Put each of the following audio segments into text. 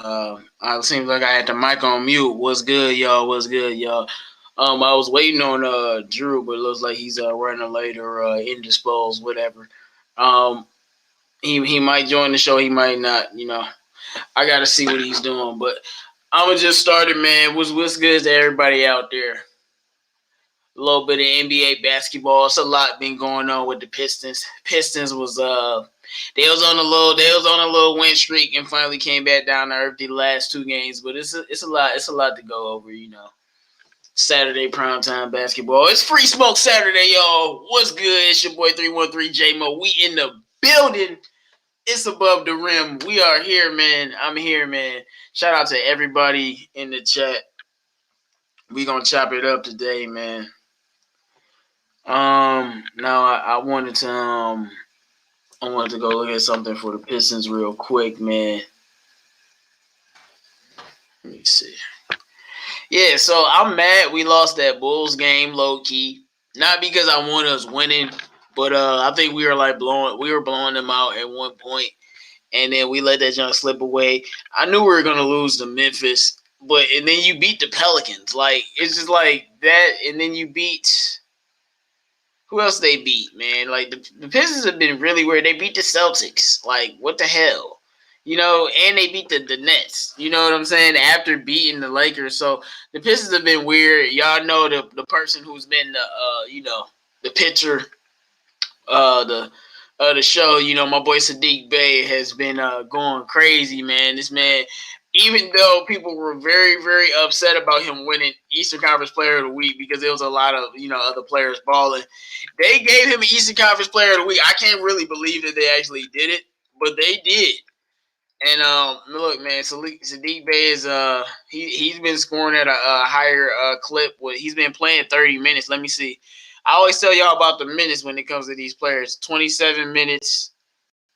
It seems like I had the mic on mute. What's good, y'all? What's good, y'all? I was waiting on Drew, but it looks like he's running late or indisposed, whatever. Um, he might join the show, he might not. I gotta see what he's doing, but I'ma just start it, man. What's good to everybody out there? A little bit of NBA basketball. It's a lot been going on with the Pistons. Pistons was they was on a little win streak and finally came back down to earth the last two games. But it's a lot to go over, Saturday primetime basketball. It's Free Smoke Saturday, y'all. What's good? It's your boy 313 J-Mo. We in the building. It's above the rim. We are here, man. I'm here, man. Shout out to everybody in the chat. We gonna chop it up today, man. Now I wanted to go look at something for the Pistons real quick, man. Let me see. Yeah, so I'm mad we lost that Bulls game low key. Not because I want us winning, but I think we were blowing them out at one point, and then we let that junk slip away. I knew we were gonna lose to Memphis, and then you beat the Pelicans. Like, it's just like that, and then you beat. Who else they beat, man? Like, the Pistons have been really weird. They beat the Celtics. Like, what the hell? And they beat the Nets. You know what I'm saying? After beating the Lakers. So, the Pistons have been weird. Y'all know the person who's been the pitcher, the show, my boy Sadiq Bey has been going crazy, man. This man, even though people were very, very upset about him winning Eastern Conference Player of the Week because there was a lot of, other players balling, they gave him Eastern Conference Player of the Week. I can't really believe that they actually did it, but they did. And look, man, Sadiq Bey is he's been scoring at a higher clip. He's been playing 30 minutes. Let me see. I always tell y'all about the minutes when it comes to these players. 27 minutes.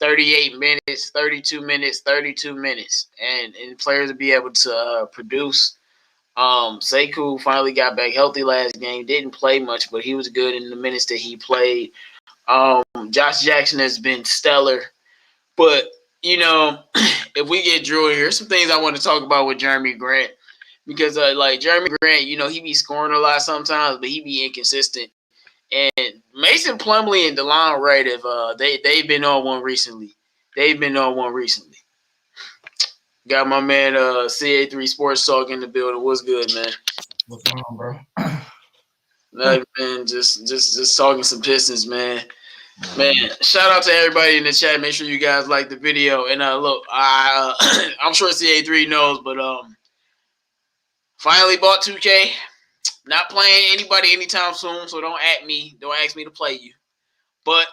38 minutes, 32 minutes, 32 minutes, and players to be able to produce. Sekou finally got back healthy last game. Didn't play much, but he was good in the minutes that he played. Josh Jackson has been stellar. But, if we get Drew in here, some things I want to talk about with Jeremy Grant. Because, Jeremy Grant, he be scoring a lot sometimes, but he be inconsistent. And Mason Plumlee and DeLon Wright they've been on one recently. Got my man CA3 Sports Talk in the building. What's good, man? What's going on, bro? Nothing, man. Just talking some Pistons, man. Man, shout out to everybody in the chat. Make sure you guys like the video. And look, I'm sure CA3 knows, but finally bought 2K. Not playing anybody anytime soon, so don't at me. Don't ask me to play you. But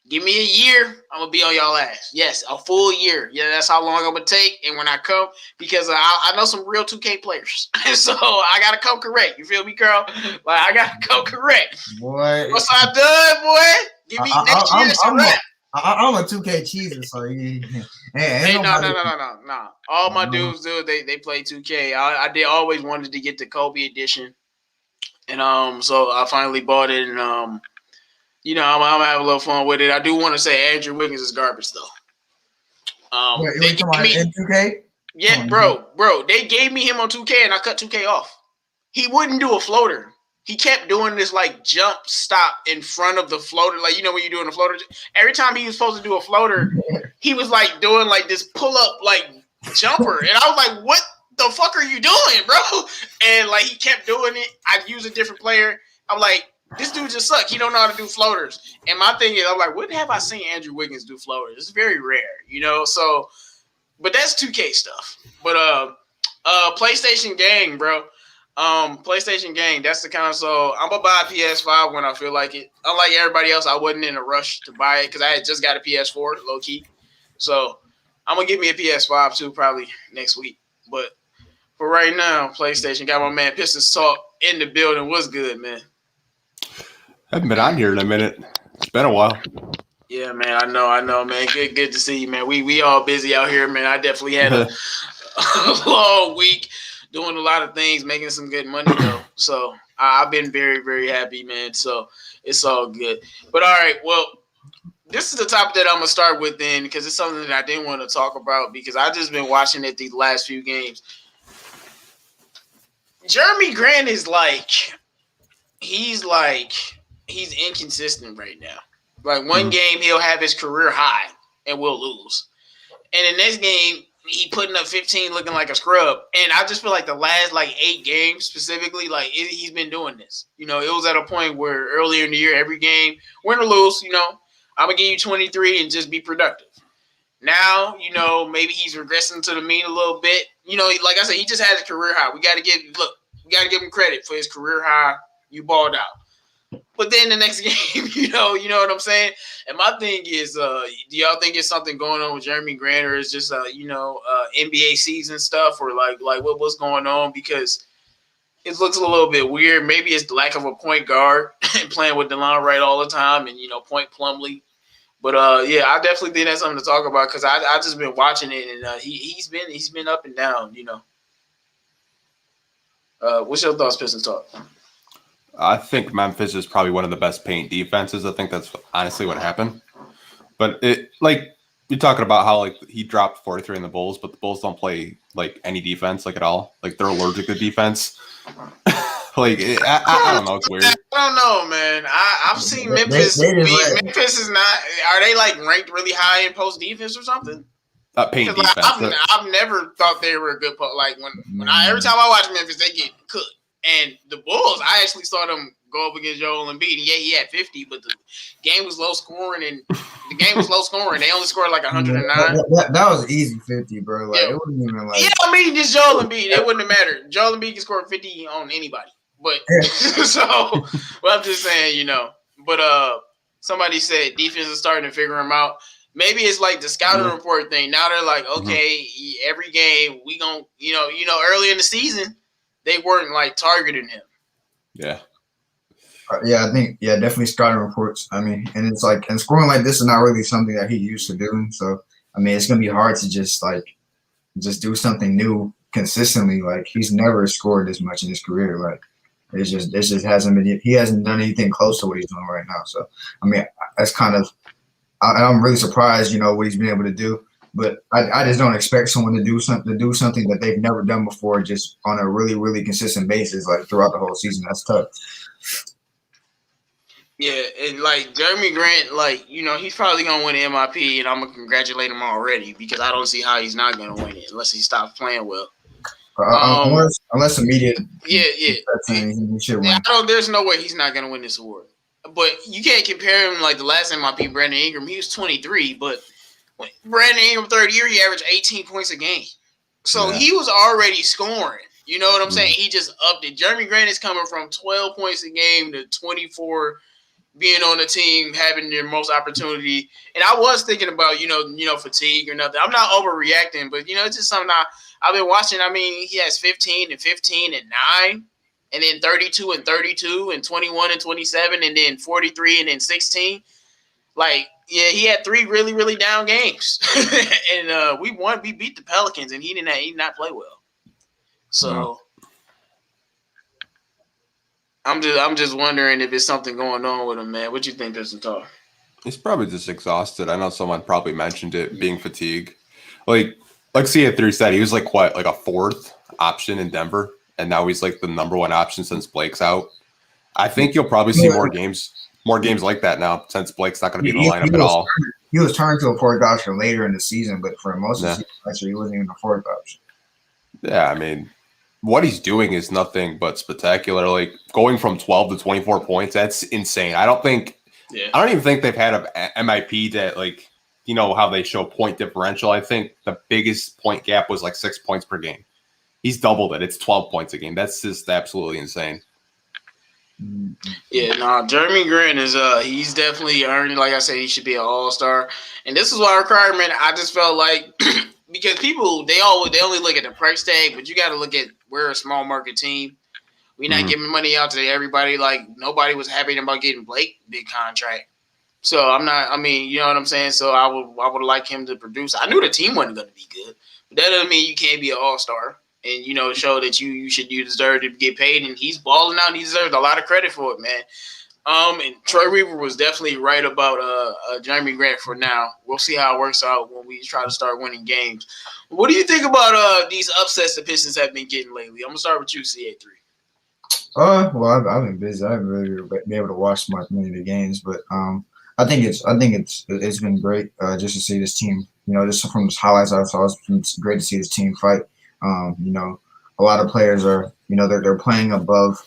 give me a year, I'm going to be on y'all ass. Yes, a full year. Yeah, that's how long I'm going to take. And when I come, because I know some real 2K players. So I got to come correct. You feel me, Carl? Like, I got to come correct. Boy. What's I done, boy? Give me next year. I'm a 2K cheeser, so yeah. Hey, no. All my dudes do, they play 2K. I did always wanted to get the Kobe edition. And so I finally bought it, and I'm gonna have a little fun with it. I do want to say Andrew Wiggins is garbage though. Wait, you talking about in 2K? Yeah, bro. They gave me him on 2K, and I cut 2K off. He wouldn't do a floater. He kept doing this jump stop in front of the floater, when you're doing a floater. Every time he was supposed to do a floater, he was doing this pull up jumper, and I was like, what the fuck are you doing, bro? And he kept doing it. I'd use a different player. I'm like, this dude just sucks. He don't know how to do floaters. And my thing is, I'm like, when have I seen Andrew Wiggins do floaters? It's very rare, So, but that's 2K stuff. But PlayStation Gang, bro. PlayStation Gang. That's the console. I'm gonna buy a PS5 when I feel like it. Unlike everybody else, I wasn't in a rush to buy it because I had just got a PS4, low key. So I'm gonna give me a PS5 too, probably next week. But for right now, PlayStation. Got my man Pistons Talk in the building. What's good, man? Haven't been on here in a minute. It's been a while. Yeah, man. I know, man. Good to see you, man. We all busy out here, man. I definitely had a long week doing a lot of things, making some good money, though. So I've been very, very happy, man. So it's all good. But all right, well, this is the topic that I'm gonna start with then, because it's something that I didn't want to talk about because I just been watching it these last few games. Jeremy Grant is he's inconsistent right now. Like one game he'll have his career high and we'll lose, and the next game he putting up 15 looking like a scrub. And I just feel like the last 8 games specifically, he's been doing this. You know, it was at a point where earlier in the year, every game, win or lose, you know, I'm going to give you 23 and just be productive. Now, you know, maybe he's regressing to the mean a little bit. You know, like I said, he just had his career high. We got to give him credit for his career high. You balled out. But then the next game, you know what I'm saying? And my thing is, do y'all think it's something going on with Jeremy Grant, or is just NBA season stuff, or what's going on? Because it looks a little bit weird. Maybe it's the lack of a point guard and playing with DeLon Wright all the time, and Point Plumlee. But yeah, I definitely think that's something to talk about because I just been watching it, and he's been up and down. What's your thoughts, Pistons Talk? I think Memphis is probably one of the best paint defenses. I think that's honestly what happened. But you're talking about how he dropped 43 in the Bulls, but the Bulls don't play any defense at all. They're allergic to defense. I don't know. It's weird. I don't know, man. I've seen Memphis. Memphis is not. Are they ranked really high in post defense or something? Paint defense. I've never thought they were a good when every time I watch Memphis, they get cooked. And the Bulls, I actually saw them go up against Joel Embiid. And yeah, he had 50, but the game was low scoring. They only scored 109. That was easy 50, bro. It wasn't even just Joel Embiid. It wouldn't have mattered. Joel Embiid can score 50 on anybody. But I'm just saying, But somebody said defense is starting to figure him out. Maybe it's the scouting report thing. Now they're okay, every game we gon' early in the season. They weren't targeting him. Yeah. I think definitely scouting reports. I mean, and it's and scoring like this is not really something that he used to doing. So I mean, it's gonna be hard to just do something new consistently. He's never scored this much in his career. It just hasn't been. He hasn't done anything close to what he's doing right now. So I mean, that's kind of. I'm really surprised, what he's been able to do. But I just don't expect someone to do something that they've never done before, just on a really, really consistent basis, throughout the whole season. That's tough. Yeah, and Jeremy Grant, he's probably gonna win the MIP, and I'm gonna congratulate him already because I don't see how he's not gonna win it unless he stops playing well. Unless immediate. Yeah. He should win. There's no way he's not gonna win this award. But you can't compare him the last MIP, Brandon Ingram. He was 23, but. Brandon Ingram, third year, he averaged 18 points a game. So he was already scoring. You know what I'm saying? He just upped it. Jeremy Grant is coming from 12 points a game to 24, being on the team, having their most opportunity. And I was thinking about, fatigue or nothing. I'm not overreacting, but, it's just something I've been watching. I mean, he has 15 and 15 and 9, and then 32 and 32 and 21 and 27, and then 43 and then 16. Yeah, he had 3 really, really down games, and we beat the Pelicans, and he did not play well. So I'm just wondering if it's something going on with him, man. What you think, Pistons Talk? He's probably just exhausted. I know someone probably mentioned it being fatigue. CA3 said, he was a 4th option in Denver, and now he's the number 1 option since Blake's out. I think you'll probably see more games like that now since Blake's not going to be in the lineup at all. He was turned to a 4th option later in the season, but for most of the season, actually, he wasn't even a 4th option. Yeah, I mean, what he's doing is nothing but spectacular. Going from 12 to 24 points, that's insane. I don't even think they've had a MIP that how they show point differential. I think the biggest point gap was 6 points per game. He's doubled it. It's 12 points a game. That's just absolutely insane. Yeah, Jeremy Grant is he's definitely earned. Like I said, he should be an all-star. And this is why requirement. I just felt because people they only look at the price tag, but you got to look at we're a small market team. We're not giving money out to everybody. Nobody was happy about getting Blake big contract. So I'm not. I mean, you know what I'm saying. So I would like him to produce. I knew the team wasn't going to be good, but that doesn't mean you can't be an all-star. And, show that you deserve to get paid. And he's balling out and he deserves a lot of credit for it, man. And Troy Weaver was definitely right about Jeremy Grant for now. We'll see how it works out when we try to start winning games. What do you think about these upsets the Pistons have been getting lately? I'm gonna start with you, CA3. Well, I've been busy. I haven't really been able to watch many of the games, but I think it's been great just to see this team. Just from the highlights I saw, it's great to see this team fight. A lot of players are, they're playing above,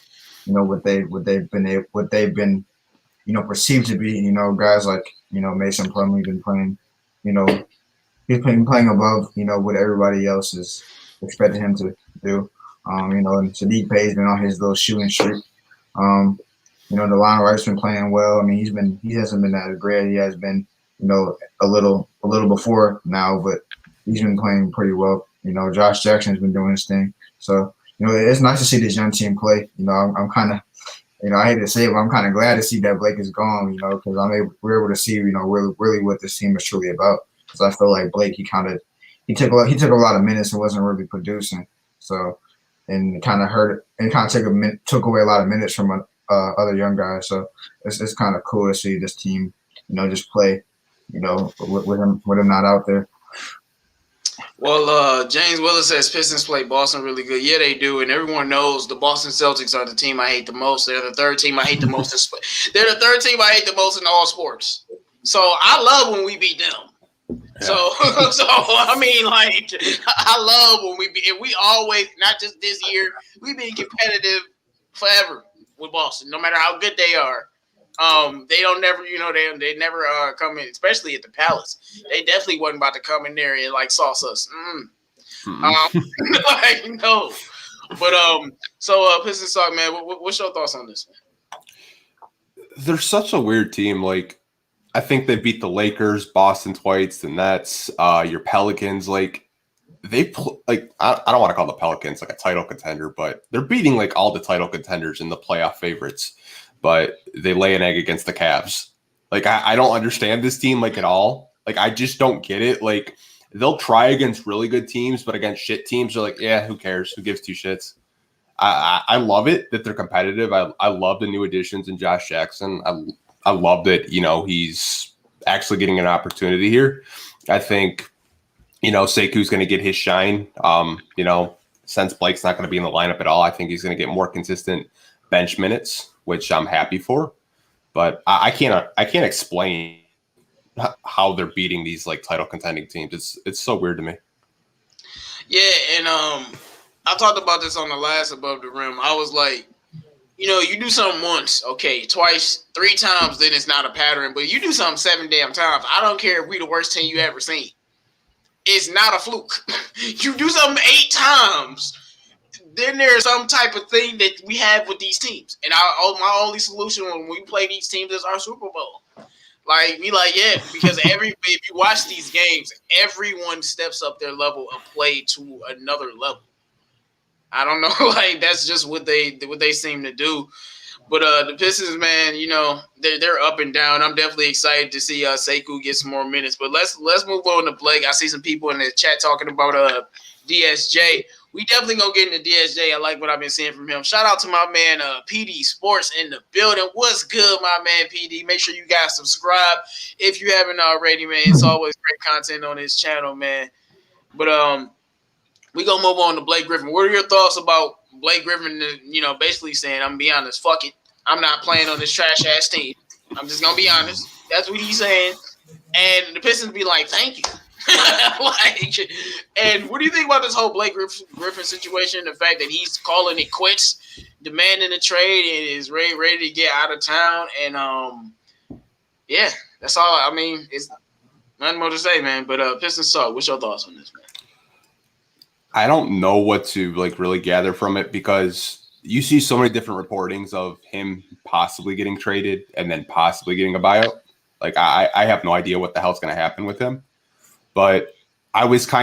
what they've been perceived to be. Guys like Mason Plumlee been playing, he's been playing above, what everybody else is expecting him to do. And Sadiq Bey's been on his little shooting streak. DeLon Wright's been playing well. I mean, he hasn't been that great. He has been, a little before now, but he's been playing pretty well. Josh Jackson's been doing his thing. So, it's nice to see this young team play. I'm kind of, I hate to say it, but I'm kind of glad to see that Blake is gone, because we're able to see, really what this team is truly about. Because I feel like Blake, he took a lot of minutes and wasn't really producing. So, and it kind of hurt. And kind of took away a lot of minutes from other young guys. So it's kind of cool to see this team, just play, with him not out there. Well, James Willis says Pistons play Boston really good. Yeah, they do, and everyone knows the Boston Celtics are the team I hate the most. They're the third team I hate the most. They're the third team I hate the most in all sports. So I love when we beat them. Yeah. So I mean, like, I love when we always, not just this year, we've been competitive forever with Boston, no matter how good they are. They don't never, they never come in, especially at the Palace. They definitely wasn't about to come in there and like sauce us. Like, no. But so Pistons talk, man. What's your thoughts on this, man? They're such a weird team. Like, I think they beat the Lakers, Boston twice, the Nets, your Pelicans. Like, I don't want to call the Pelicans like a title contender, but they're beating like all the title contenders and the playoff favorites. But they lay an egg against the Cavs. Like, I don't understand this team, like, at all. Like, I just don't get it. Like, they'll try against really good teams, but against shit teams, they're like, yeah, who cares? Who gives two shits? I love it that they're competitive. I love the new additions in Josh Jackson. I love that, he's actually getting an opportunity here. I think, Seku's going to get his shine. Since Blake's not going to be in the lineup at all, I think he's going to get more consistent bench minutes, which I'm happy for, but I can't explain how they're beating these like title contending teams. It's so weird to me. Yeah, and I talked about this on the last Above the Rim. I was like, you do something once, okay, twice, 3 times, then it's not a pattern. But you do something 7 damn times. I don't care if we the worst team you ever seen. It's not a fluke. You do something 8 times. Then there's some type of thing that we have with these teams. And my only solution when we play these teams is our Super Bowl. Like, because if you watch these games, everyone steps up their level of play to another level. I don't know, like, that's just what they seem to do. But the Pistons, man, they're up and down. I'm definitely excited to see Sekou get some more minutes. But let's move on to Blake. I see some people in the chat talking about DSJ. We definitely gonna get into DSJ. I like what I've been seeing from him. Shout out to my man PD Sports in the building. What's good, my man PD? Make sure you guys subscribe if you haven't already, man. It's always great content on this channel, man. But we gonna move on to Blake Griffin. What are your thoughts about Blake Griffin? Basically saying, I'm gonna be honest, fuck it, I'm not playing on this trash ass team. I'm just gonna be honest. That's what he's saying. And the Pistons be like, thank you. And what do you think about this whole Blake Griffin situation? The fact that he's calling it quits, demanding a trade, and is ready to get out of town. And yeah, that's all. I mean, it's nothing more to say, man. But Pistons talk. What's your thoughts on this, man? I don't know what to really gather from it, because you see so many different reportings of him possibly getting traded and then possibly getting a buyout. Like, I have no idea what the hell's going to happen with him. But I wasn't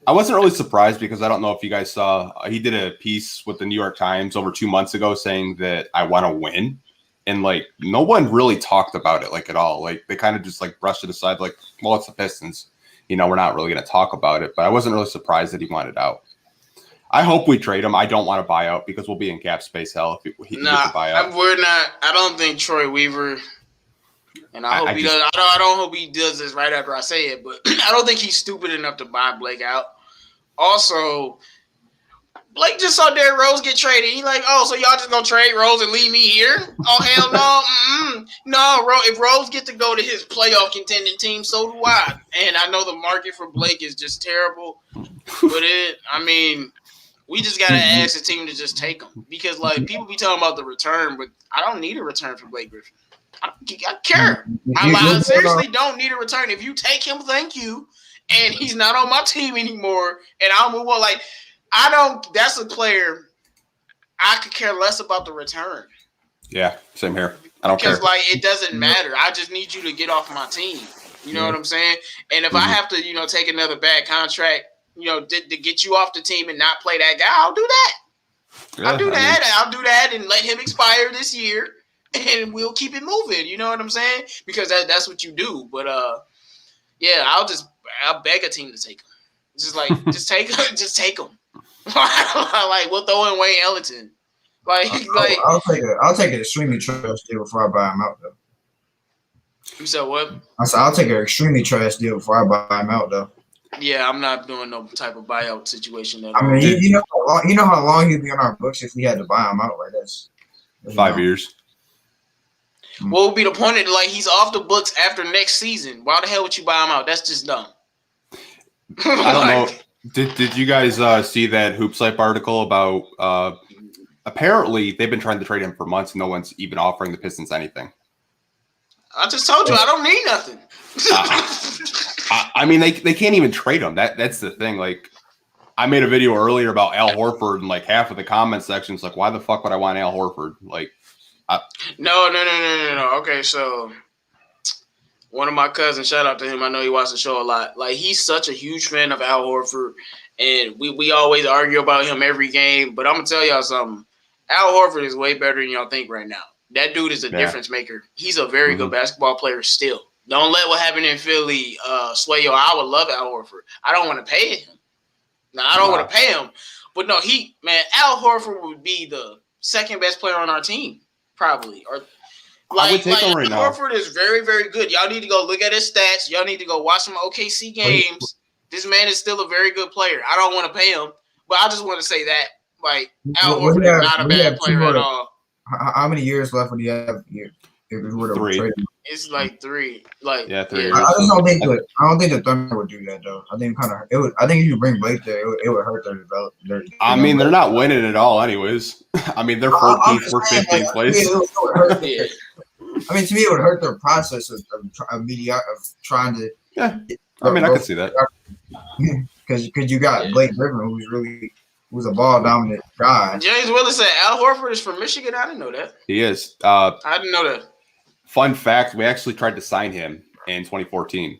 really surprised, because I don't know if you guys saw, he did a piece with the New York Times over 2 months ago saying that I want to win. And like, no one really talked about it like at all. Like, they kind of just like brushed it aside. Like, well, it's the Pistons, we're not really going to talk about it. But I wasn't really surprised that he wanted out. I hope we trade him. I don't want to buy out because we'll be in cap space hell if he gets a buyout. We're not. I don't think Troy Weaver, and I hope he does. I don't hope he does this right after I say it, but I don't think he's stupid enough to buy Blake out. Also, Blake just saw Derrick Rose get traded. He's like, oh, so y'all just gonna trade Rose and leave me here? Oh, hell no. No, if Rose get to go to his playoff contending team, so do I. And I know the market for Blake is just terrible. But we just got to ask the team to just take him. Because, people be talking about the return, but I don't need a return for Blake Griffin. I don't care. I seriously don't need a return. If you take him, thank you. And he's not on my team anymore. And I'll move on. That's a player I could care less about the return. Yeah, same here. I don't care. Because, it doesn't matter. I just need you to get off my team. You know what I'm saying? And if I have to, take another bad contract, to get you off the team and not play that guy, I'll do that. Yeah, I'll do that and let him expire this year, and we'll keep it moving. You know what I'm saying? Because that's what you do. But, I'll beg a team to take him. Just take him. We'll throw in Wayne Ellington. I'll take an extremely trash deal before I buy him out, though. You said what? I said I'll take an extremely trash deal before I buy him out, though. Yeah, I'm not doing no type of buyout situation. You know how long he'd be on our books if we had to buy him out like this. 5 years. What would be the point of he's off the books after next season? Why the hell would you buy him out? That's just dumb. I don't know. Did you guys see that Hoops Life article about apparently they've been trying to trade him for months and no one's even offering the Pistons anything? I just told you I don't need nothing. They can't even trade him. That's the thing. I made a video earlier about Al Horford and half of the comment section's why the fuck would I want Al Horford? No. Okay, so one of my cousins, shout out to him. I know he watches the show a lot. He's such a huge fan of Al Horford, and we always argue about him every game. But I'm gonna tell y'all something. Al Horford is way better than y'all think right now. That dude is a difference maker. He's a very good basketball player still. Don't let what happened in Philly sway you. I would love Al Horford. I don't want to pay him. No, I don't want to pay him. But no, Al Horford would be the second best player on our team, probably. Or I would take him right now. Al Horford is very, very good. Y'all need to go look at his stats. Y'all need to go watch some OKC games. This man is still a very good player. I don't want to pay him, but I just want to say that Al Horford is not a bad player at all. How many years left would he have here? If we were to 3. trade him? It's 3. 3 I years. just don't think the Thunder would do that though. I think I think if you bring Blake there, it would hurt their development. They're not winning at all, anyways. They're 14th, we're 15th place. To me, it would hurt their process of trying to. Yeah, I could see that. Because you got Blake Griffin, who's a ball dominant guy. James Willis said Al Horford is from Michigan. I didn't know that. He is. I didn't know that. Fun fact: we actually tried to sign him in 2014,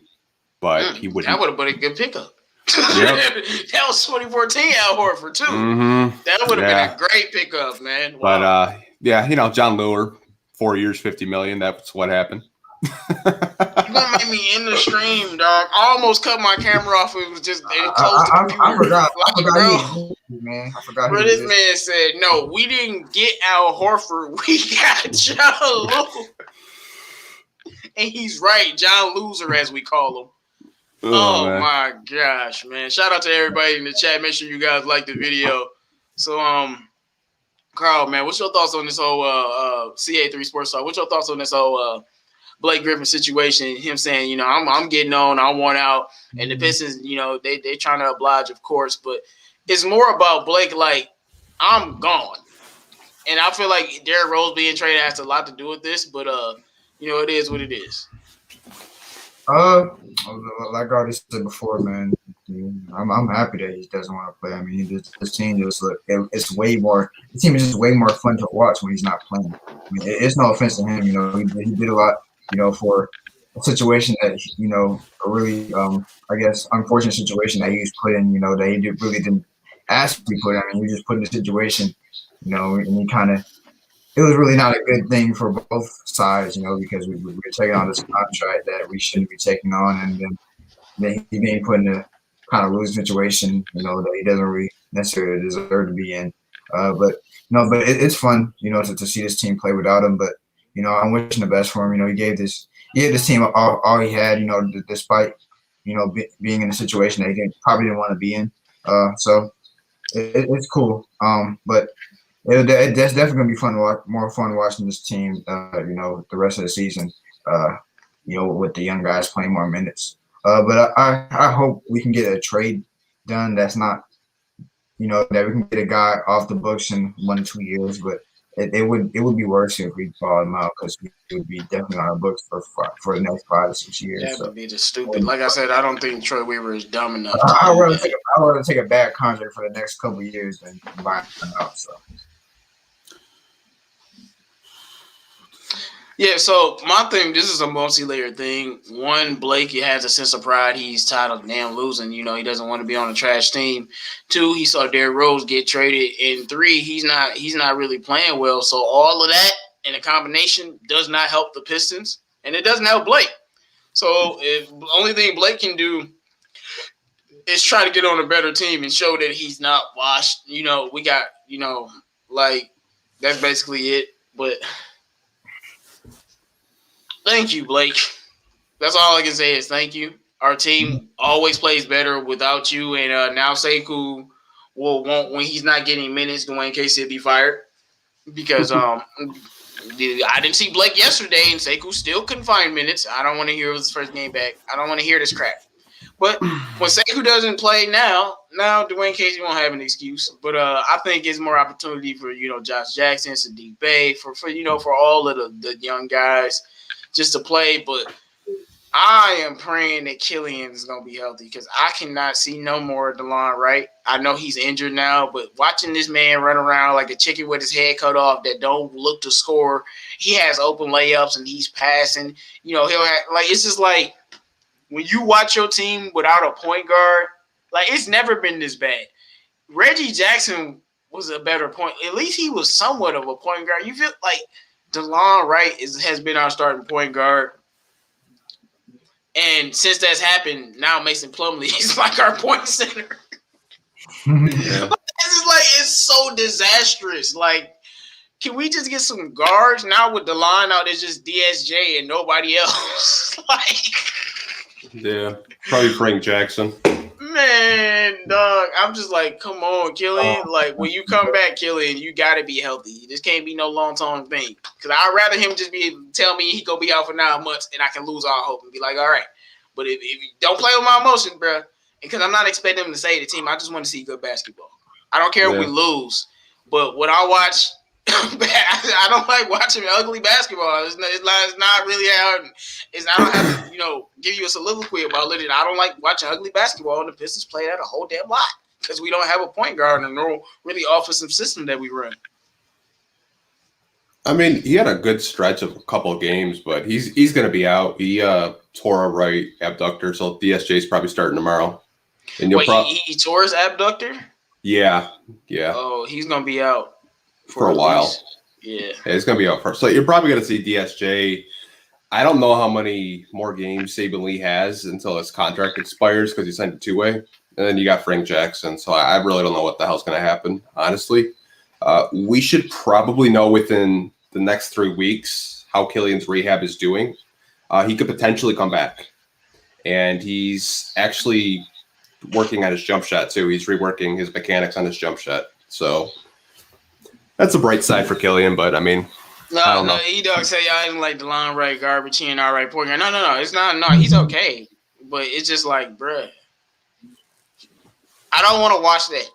but he wouldn't. That would have been a good pickup. Yep. That was 2014 Al Horford too. Mm-hmm. That would have been a great pickup, man. Wow. But John Lure, 4 years, $50 million. That's what happened. You're gonna make me end the stream, dog. I almost cut my camera off. It was just close to the computer. I forgot. Man, I forgot. But this man said, "No, we didn't get Al Horford. We got John Lue." And he's right, John Loser, as we call him. Oh my gosh, man! Shout out to everybody in the chat. Make sure you guys like the video. So, Carl, man, what's your thoughts on this whole CA3 Sports Talk? What's your thoughts on this whole Blake Griffin situation? Him saying, I'm getting on, I want out, and the Pistons, they trying to oblige, of course, but it's more about Blake. I'm gone, and I feel like Derrick Rose being traded has a lot to do with this, but it is what it is. Like I already said before, man, I'm happy that he doesn't want to play. This team it's way more. The team is just way more fun to watch when he's not playing. It's no offense to him. He did a lot. For a situation that a really I guess unfortunate situation that he was put in. That he really didn't ask to be put in. He was just put in a situation. And he kind of. It was really not a good thing for both sides, because we were taking on this contract that we shouldn't be taking on, and then he being put in a kind of losing situation, that he doesn't really necessarily deserve to be in. But it's fun, to see this team play without him. But I'm wishing the best for him. He gave this team all he had. Despite being in a situation that he probably didn't want to be in. So it's cool. But that's definitely gonna be fun to watch. More fun watching this team. The rest of the season. With the young guys playing more minutes. But I hope we can get a trade done. That's not, that we can get a guy off the books in 1 or 2 years. But it would be worse if we bought him out, because he would be definitely on our books for the next 5 to 6 years. That would be just stupid. Like I said, I don't think Troy Weaver is dumb enough. I'd rather take a bad contract for the next couple of years than buy him out. So. Yeah, so my thing, this is a multi-layered thing. One, Blake, he has a sense of pride. He's tired of damn losing. He doesn't want to be on a trash team. 2, he saw Derrick Rose get traded. And 3, he's not really playing well. So all of that in a combination does not help the Pistons, and it doesn't help Blake. So the only thing Blake can do is try to get on a better team and show that he's not washed. We got, that's basically it. But thank you, Blake. That's all I can say is thank you. Our team always plays better without you, and now Sekou will want, when he's not getting minutes, Dwayne Casey will be fired, because I didn't see Blake yesterday, and Sekou still couldn't find minutes. I don't want to hear his first game back. I don't want to hear this crap. But when Sekou doesn't play now Dwayne Casey won't have an excuse. But I think it's more opportunity for Josh Jackson, Sadiq Bey, for all of the young guys just to play. But I am praying that Killian is going to be healthy, because I cannot see no more of DeLon Wright. I know he's injured now, but watching this man run around like a chicken with his head cut off that don't look to score, he has open layups and he's passing. He'll have, it's just like when you watch your team without a point guard, it's never been this bad. Reggie Jackson was a better point. At least he was somewhat of a point guard. You feel like DeLon Wright has been our starting point guard. And since that's happened, now Mason Plumlee is like our point center. Yeah. It's so disastrous. Can we just get some guards now with DeLon out? It's just DSJ and nobody else. Yeah, probably Frank Jackson. Man, dog, I'm just come on, Killian. When you come back, Killian, you got to be healthy. This can't be no long-term thing. Because I'd rather him just tell me he going to be out for 9 months and I can lose all hope and be like, all right. But if you don't play with my emotions, bro, because I'm not expecting him to save the team. I just want to see good basketball. I don't care if we lose. But when I watch, I don't like watching ugly basketball. It's not really hard. I don't have to, give you a soliloquy about it. I don't like watching ugly basketball, and the Pistons play that a whole damn lot because we don't have a point guard and no really offensive system that we run. I mean, he had a good stretch of a couple of games, but he's going to be out. He tore a right abductor, so DSJ is probably starting tomorrow. And he tore his abductor? Yeah. Oh, he's going to be out for a while. Yeah, he's going to be out first. So you're probably going to see DSJ. I don't know how many more games Saban Lee has until his contract expires, because he signed a 2-way. And then you got Frank Jackson. So I really don't know what the hell's going to happen, honestly. We should probably know within the next 3 weeks how Killian's rehab is doing. He could potentially come back. And he's actually working on his jump shot, too. He's reworking his mechanics on his jump shot. So that's a bright side for Killian, but I mean, I don't know. E-Dog say y'all didn't like DeLon Wright, garbage, he ain't all right point guard. No, it's not. No, he's okay. But it's just bruh, I don't want to watch that.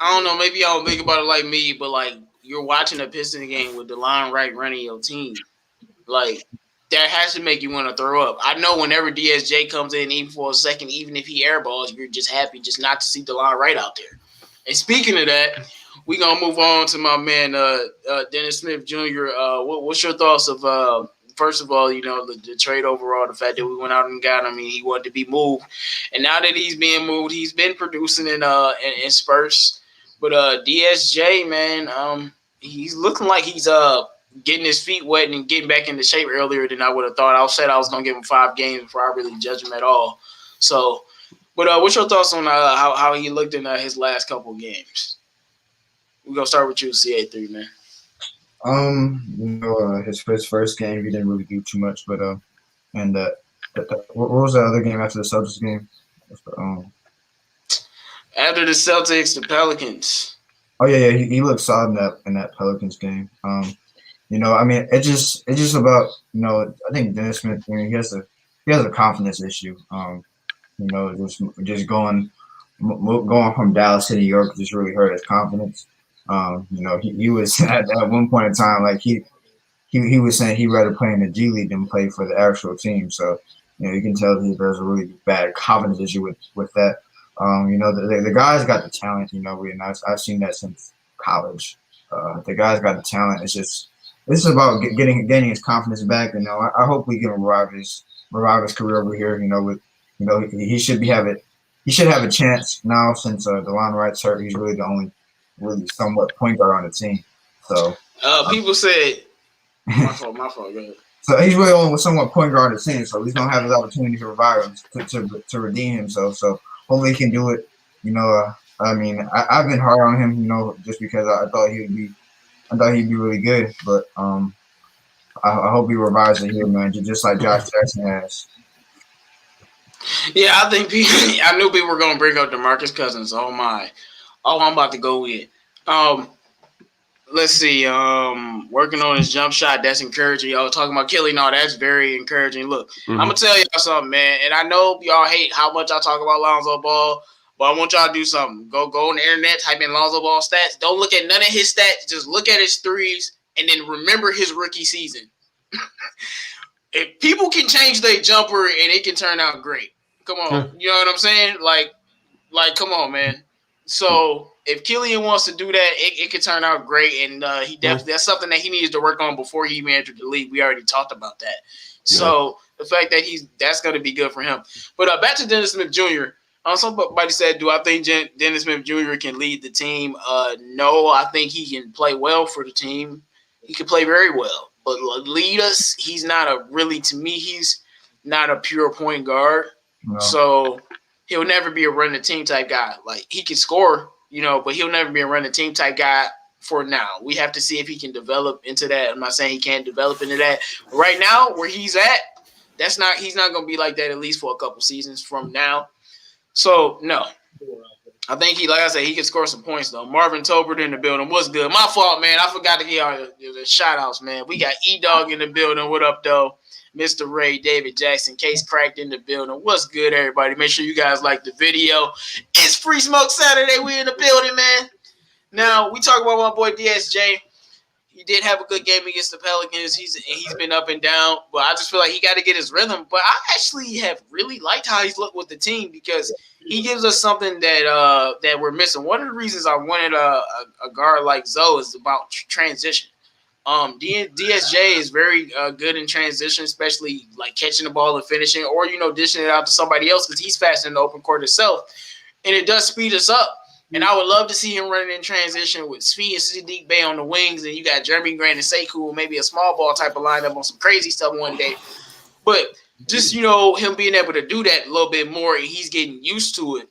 I don't know, maybe y'all don't think about it like me, but you're watching a Pistons game with DeLon Wright running your team. That has to make you want to throw up. I know whenever DSJ comes in, even for a second, even if he airballs, you're just happy just not to see DeLon Wright out there. And speaking of that, we're going to move on to my man, Dennis Smith Jr. What's your thoughts of, first of all, the trade overall, the fact that we went out and got him, he wanted to be moved. And now that he's being moved, he's been producing in spurts. But DSJ, man, he's looking like he's getting his feet wet and getting back into shape earlier than I would have thought. I said I was going to give him 5 games before I really judge him at all. So But what's your thoughts on how he looked in his last couple games? We're gonna start with you, CA3, man. His first game he didn't really do too much, but what was the other game after the Celtics game? After the Celtics, the Pelicans. Oh yeah, he looked solid in that Pelicans game. I mean, it's just about I think Dennis Smith. I mean, he has a confidence issue. Just going from Dallas to New York just really hurt his confidence. He was at one point in time like he was saying he'd rather play in the G League than play for the actual team. So you can tell there's a really bad confidence issue with that. The guy's got the talent. I've seen that since college. The guy's got the talent. It's about getting his confidence back. I hope we can revive his career over here. He should have a chance now since DeLon Wright's hurt. He's really the only really somewhat point guard on the team. So people said my fault. Go ahead. So he's really only somewhat point guard on the team. So he's gonna have his opportunity to revive him to redeem himself. So hopefully he can do it. I mean, I've been hard on him. Just because I thought he'd be really good. But I hope he revives it here, man. Just like Josh Jackson has. Yeah, I knew people were gonna bring up DeMarcus Cousins. Oh my. Oh, I'm about to go with. Let's see. Working on his jump shot. That's encouraging. Y'all talking about Kelly. No, that's very encouraging. Look, I'm gonna tell y'all something, man. And I know y'all hate how much I talk about Lonzo Ball, but I want y'all to do something. Go on the internet, type in Lonzo Ball stats. Don't look at none of his stats. Just look at his threes, and then remember his rookie season. If people can change their jumper and it can turn out great, come on. You know what I'm saying? Like, come on, man. So if Killian wants to do that, it could turn out great, and he definitely that's something that he needs to work on before he even entered the league. We already talked about that. So the fact that that's going to be good for him. But back to Dennis Smith Jr. Somebody said, do I think Dennis Smith Jr. can lead the team? No, I think he can play well for the team. He can play very well, but lead us, he's not he's not a pure point guard. No. So he'll never be a run the team type guy. Like, he can score, but he'll never be a run the team type guy for now. We have to see if he can develop into that. I'm not saying he can't develop into that. But right now, where he's at, he's not going to be like that at least for a couple seasons from now. So, no. I think like I said, he can score some points, though. Marvin Tolbert in the building. What's good? My fault, man. I forgot to give y'all the shout-outs, man. We got E-Dog in the building. What up, though? Mr. Ray, David Jackson, Case Cracked in the building. What's good, everybody? Make sure you guys like the video. It's Free Smoke Saturday. We in the building, man. Now, we talk about my boy DSJ. He did have a good game against the Pelicans. He's been up and down, but I just feel like he got to get his rhythm. But I actually have really liked how he's looked with the team because he gives us something that we're missing. One of the reasons I wanted a guard like Zoe is about transition. DSJ is very good in transition, especially like catching the ball and finishing, or dishing it out to somebody else because he's fast in the open court himself, and it does speed us up. And I would love to see him running in transition with Svi and Sadiq Bey on the wings, and you got Jeremy Grant and Sekou, maybe a small ball type of lineup on some crazy stuff one day. But just him being able to do that a little bit more, and he's getting used to it.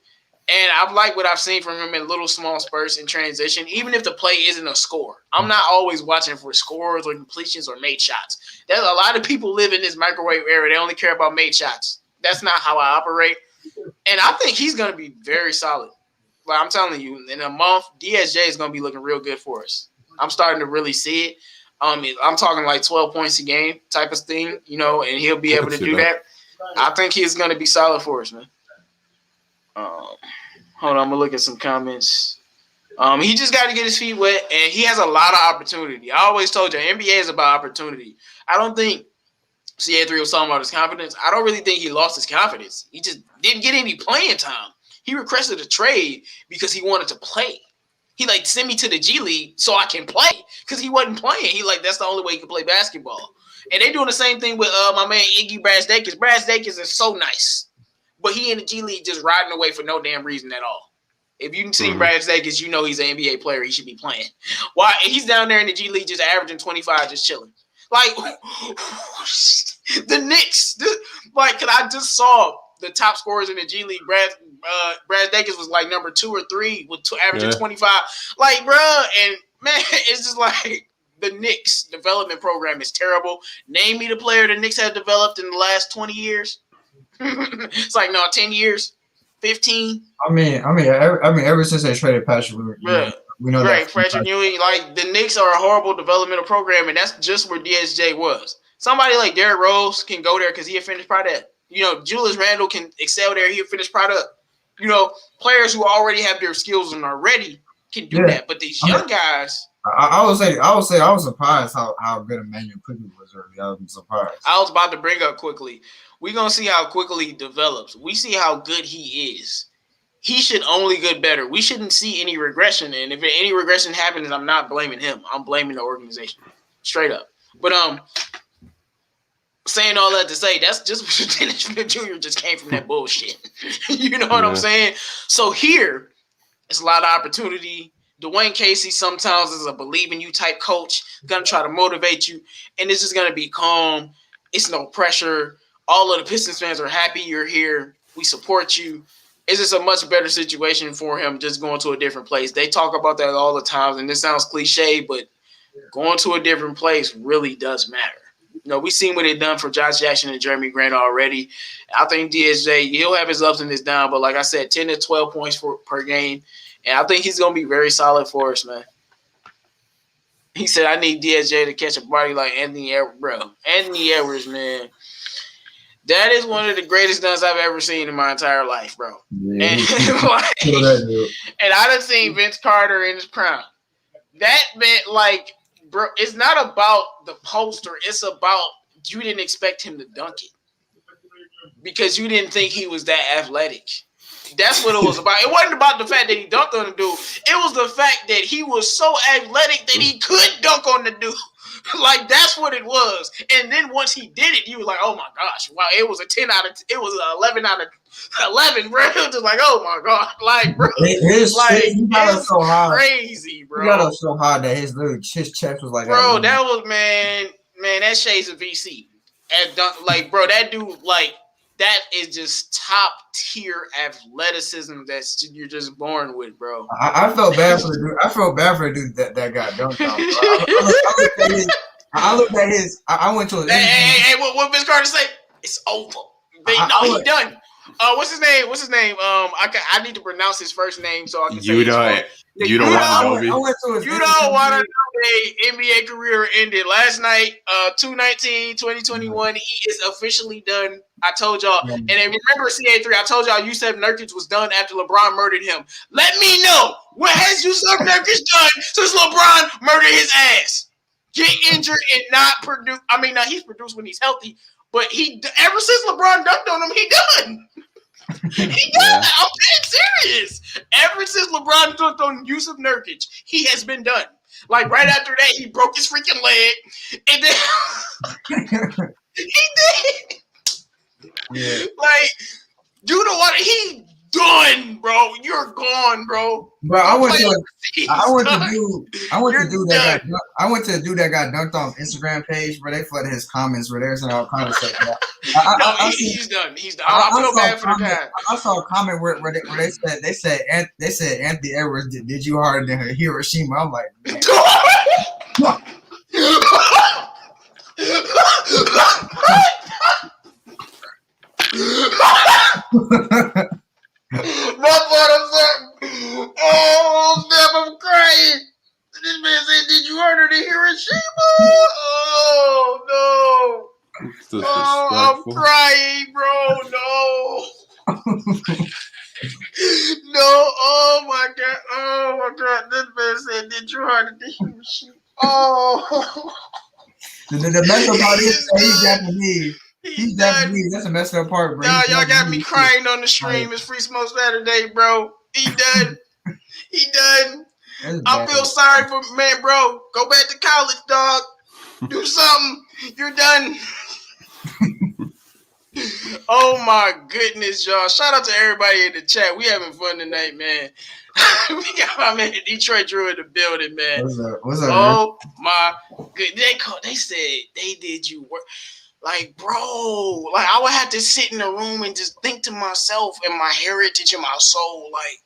And I like what I've seen from him in little small spurts in transition, even if the play isn't a score. I'm not always watching for scores or completions or made shots. There's a lot of people live in this microwave era. They only care about made shots. That's not how I operate. And I think he's going to be very solid. Like I'm telling you, in a month, DSJ is going to be looking real good for us. I'm starting to really see it. I'm talking like 12 points a game type of thing, and he'll be able to do that. I think he's going to be solid for us, man. Hold on, I'm gonna look at some comments. He just got to get his feet wet, and he has a lot of opportunity. I always told you, NBA is about opportunity. I don't think CA3 was talking about his confidence. I don't really think he lost his confidence. He just didn't get any playing time. He requested a trade because he wanted to play. He send me to the G League so I can play because he wasn't playing. He that's the only way he could play basketball. And they doing the same thing with my man Iggy Brasdakis. Brasdakis is so nice. But he in the G League just riding away for no damn reaon at all. If you see Brasdakis, he's an NBA player. He should be playing. Why? He's down there in the G League just averaging 25, just chilling. Like, the Knicks. Because I just saw the top scorers in the G League. Brad Dacus was like number 2 or 3 with averaging 25. Like, bro, and man, it's just like the Knicks development program is terrible. Name me the player the Knicks have developed in the last 20 years. It's like, no, 10 years, 15. I mean, ever since they traded Patrick Ewing, we know right, Patrick Ewing. Like, the Knicks are a horrible developmental program, and that's just where DSJ was. Somebody like Derrick Rose can go there because he a finished product. You know, Julius Randle can excel there. He a finished product. You know, players who already have their skills and are ready can do that. But these young guys. I would say I was surprised how good Emmanuel Quickly was early. I was surprised. I was about to bring up Quickly. We're going to see how quickly he develops. We see how good he is. He should only get better. We shouldn't see any regression. And if any regression happens, I'm not blaming him. I'm blaming the organization. Straight up. But saying all that to say, that's just what Dennis Smith Jr. just came from that bullshit. You know what I'm saying? So here, it's a lot of opportunity. Dwayne Casey sometimes is a believe in you type coach, gonna try to motivate you, and it's just gonna be calm. It's no pressure. All of the Pistons fans are happy you're here. We support you. It's just a much better situation for him just going to a different place. They talk about that all the time, and this sounds cliche, but going to a different place really does matter. You know, we've seen what they've done for Josh Jackson and Jeremy Grant already. I think DSJ, he'll have his ups and his downs, but like I said, 10 to 12 points per game. And I think he's going to be very solid for us, man. He said, I need DSJ to catch a body like Anthony Edwards. Bro, Anthony Edwards, man. That is one of the greatest dunks I've ever seen in my entire life, bro. Yeah, and I done seen Vince Carter in his prime. That meant, like, bro, it's not about the poster. It's about you didn't expect him to dunk it because you didn't think he was that athletic. That's what it was about. It wasn't about the fact that he dunked on the dude. It was the fact that he was so athletic that he could dunk on the dude. Like, that's what it was. And then once he did it, you were like, oh my gosh, wow, it was a 10 out of it was an 11 out of 11, bro. It was just like, oh my god, like, bro, he got us so hard. Crazy, bro. He got us so hard that his chest was like, bro, that was man, that shades of VC. And like, bro, that dude, like, that is just top tier athleticism that you're just born with, bro. I felt bad for the dude. I felt bad for the dude that got dunked on. I looked at his. I went to his. Hey, what Vince Carter say? It's over. He done. What's his name? I need to pronounce his first name so I can say you don't want to know. You don't want to know the NBA career ended last night, 2/19/2021. He is officially done. I told y'all. And then remember CA3, I told y'all Yusuf Nurkic was done after LeBron murdered him. Let me know, what has Yusuf Nurkic done since LeBron murdered his ass? Get injured and not produce. I mean, now he's produced when he's healthy, but ever since LeBron dunked on him, he done. He done. I'm being serious. Ever since LeBron dunked on Yusuf Nurkic, he has been done. Like, right after that, he broke his freaking leg, and then he did. Yeah. Like, you know what? He done, bro. You're gone, bro. Bro, I went to the dude that got dunked on Instagram page, where they flooded his comments, where they're saying all kinds of stuff. He's done. He's done. I feel bad for the guy. I saw a comment where they said Anthony Edwards did you harder than Hiroshima. I'm like, man. My father said, oh, snap, I'm crying. This man said, did you hurt her to Hiroshima? Oh, no. Oh, I'm crying, bro. No. No. Oh, my God. Oh, my God. This man said, did you hurt her to Hiroshima? Oh. The mess about is he's Japanese. He's Japanese. That's a messed up part, bro. Nah, y'all got me crying on the stream. It's Free Smoke Saturday, bro. He done. He done. I feel sorry for man, bro. Go back to college, dog. Do something. You're done. Oh my goodness, y'all. Shout out to everybody in the chat. We having fun tonight, man. We got my man Detroit Drew in the building, man. What's up? Oh my good. They said they did you work. Like, bro, like I would have to sit in a room and just think to myself and my heritage and my soul. Like,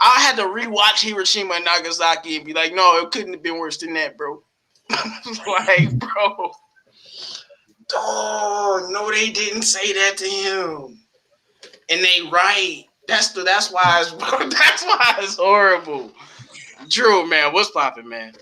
I had to rewatch Hiroshima and Nagasaki and be like, no, it couldn't have been worse than that, bro. Like, bro. Oh, no, they didn't say that to him. And they right. That's why it's horrible. Drew, man, what's popping, man?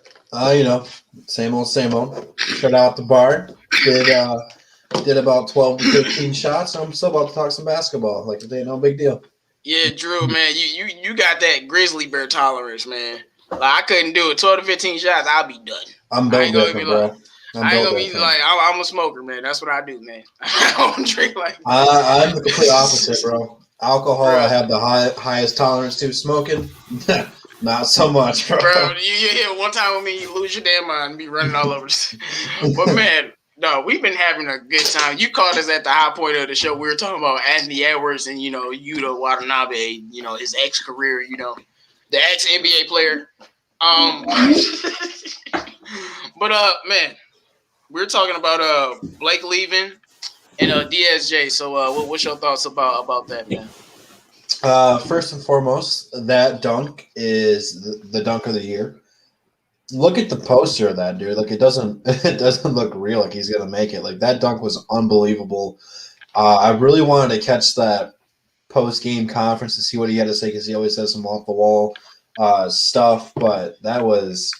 Same old. Shut out the bar. Did about 12 to 15 shots. I'm still about to talk some basketball. Like, it ain't no big deal. Yeah, Drew, man, you got that grizzly bear tolerance, man. Like, I couldn't do it. 12 to 15 shots, I'll be done. I'm done different, bro. I ain't gonna be like, I'm a smoker, man. That's what I do, man. I don't drink like that. I'm the complete opposite, bro. Alcohol, I have the highest tolerance to. Smoking, not so much, bro. Bro, you hit one time with me, you lose your damn mind and be running all over. But, man, no, we've been having a good time. You caught us at the high point of the show. We were talking about Anthony Edwards and, Yuta Watanabe, his ex-career, the ex-NBA player. But, man, we're talking about Blake leaving and DSJ. So what's your thoughts about that, man? First and foremost, that dunk is the dunk of the year. Look at the poster of that, dude. Like, it doesn't look real. Like, he's gonna make it. Like, that dunk was unbelievable. I really wanted to catch that post-game conference to see what he had to say because he always says some off the wall stuff. But that was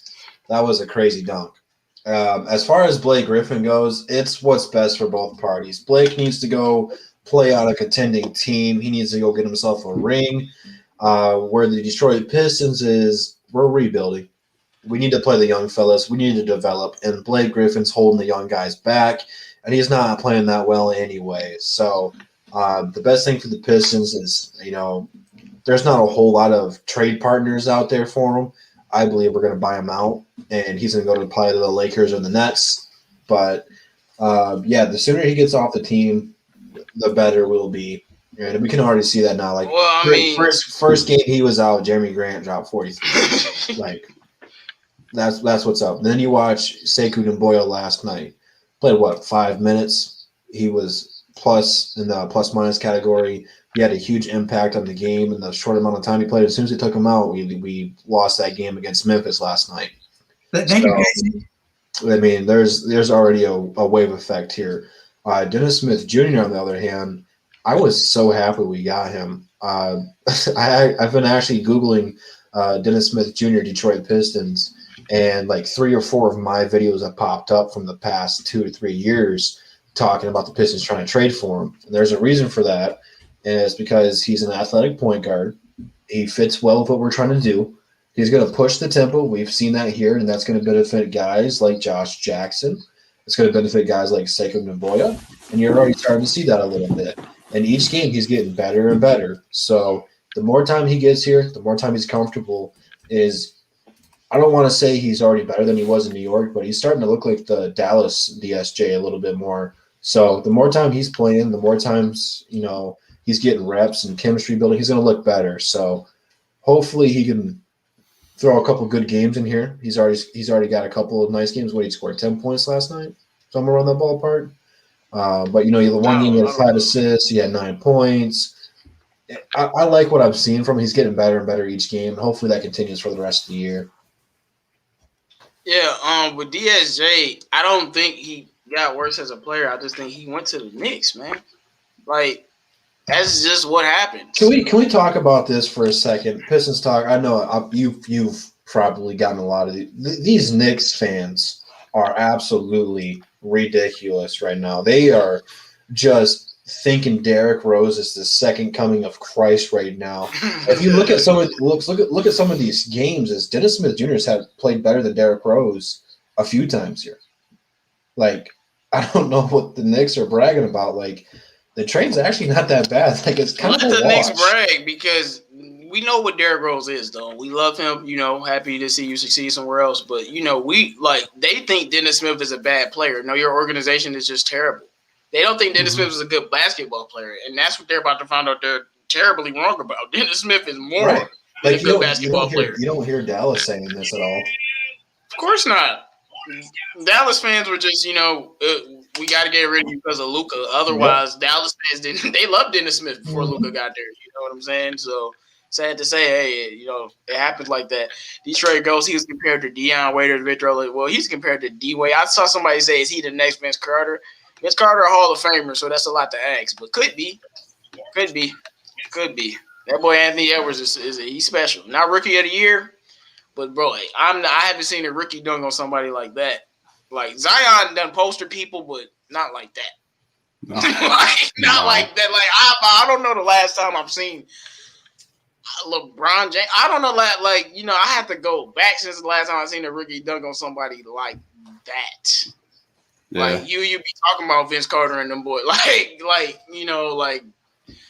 a crazy dunk. As far as Blake Griffin goes, it's what's best for both parties. Blake needs to go play on a contending team. He needs to go get himself a ring. Where the Detroit Pistons is, we're rebuilding. We need to play the young fellas. We need to develop. And Blake Griffin's holding the young guys back, and he's not playing that well anyway. So the best thing for the Pistons is, there's not a whole lot of trade partners out there for him. I believe we're going to buy him out, and he's going to go to play to the Lakers or the Nets. But, the sooner he gets off the team, the better we'll be. And we can already see that now. Like, first game he was out, Jeremy Grant dropped 43. Like, that's what's up. And then you watch Sekou Doumbouya last night. Played, 5 minutes? He was plus in the plus-minus category. He had a huge impact on the game in the short amount of time he played. As soon as they took him out, we lost that game against Memphis last night. Thank you, Casey. I mean, there's already a wave effect here. Dennis Smith Jr., on the other hand, I was so happy we got him. I've been actually Googling Dennis Smith Jr., Detroit Pistons, and like 3 or 4 of my videos have popped up from the past 2 to 3 years talking about the Pistons trying to trade for him. And there's a reason for that, and it's because he's an athletic point guard. He fits well with what we're trying to do. He's going to push the tempo. We've seen that here, and that's going to benefit guys like Josh Jackson. It's going to benefit guys like Sekou Doumbouya, and you're already starting to see that a little bit. And each game, he's getting better and better. So the more time he gets here, the more time he's comfortable I don't want to say he's already better than he was in New York, but he's starting to look like the Dallas DSJ a little bit more. So the more time he's playing, the more times, he's getting reps and chemistry building, he's going to look better. So hopefully he can throw a couple good games in here. He's already got a couple of nice games. What, he scored 10 points last night? Somewhere around that ballpark. But the one game he had 5 assists, he had 9 points. I like what I'm seeing from him. He's getting better and better each game. Hopefully that continues for the rest of the year. Yeah, with DSJ, I don't think he got worse as a player. I just think he went to the Knicks, man. Like, that's just what happened. Can we talk about this for a second? Pistons talk. I know you've probably gotten a lot of these Knicks fans are absolutely ridiculous right now. They are just thinking Derrick Rose is the second coming of Christ right now. If you look at some of look at some of these games, as Dennis Smith Jr. has played better than Derrick Rose a few times here. Like, I don't know what the Knicks are bragging about. Like, the trade's actually not that bad. Like, it's kind of a wash. Let the Knicks brag, because we know what Derrick Rose is, though. We love him. Happy to see you succeed somewhere else. But they think Dennis Smith is a bad player. No, your organization is just terrible. They don't think Dennis Smith is a good basketball player, and that's what they're about to find out they're terribly wrong about. Dennis Smith is more than a good basketball player. You don't hear Dallas saying this at all. Of course not. Dallas fans were just, we got to get rid of you because of Luka. Otherwise, Dallas fans didn't. They loved Dennis Smith before Luka got there. You know what I'm saying? So sad to say, hey, it happens like that. Detroit Ghost, he was compared to Deion Waiters, Victor. Well, he's compared to D-Wade. I saw somebody say, is he the next Vince Carter? Vince Carter, a Hall of Famer, so that's a lot to ask, but could be. That boy Anthony Edwards he's special. Not rookie of the year, but bro, I haven't seen a rookie dunk on somebody like that. Like Zion done poster people, but not like that. No. Like that. Like I don't know the last time I've seen LeBron James. I don't know I have to go back since the last time I seen a rookie dunk on somebody like that. Yeah. Like you be talking about Vince Carter and them boys. Like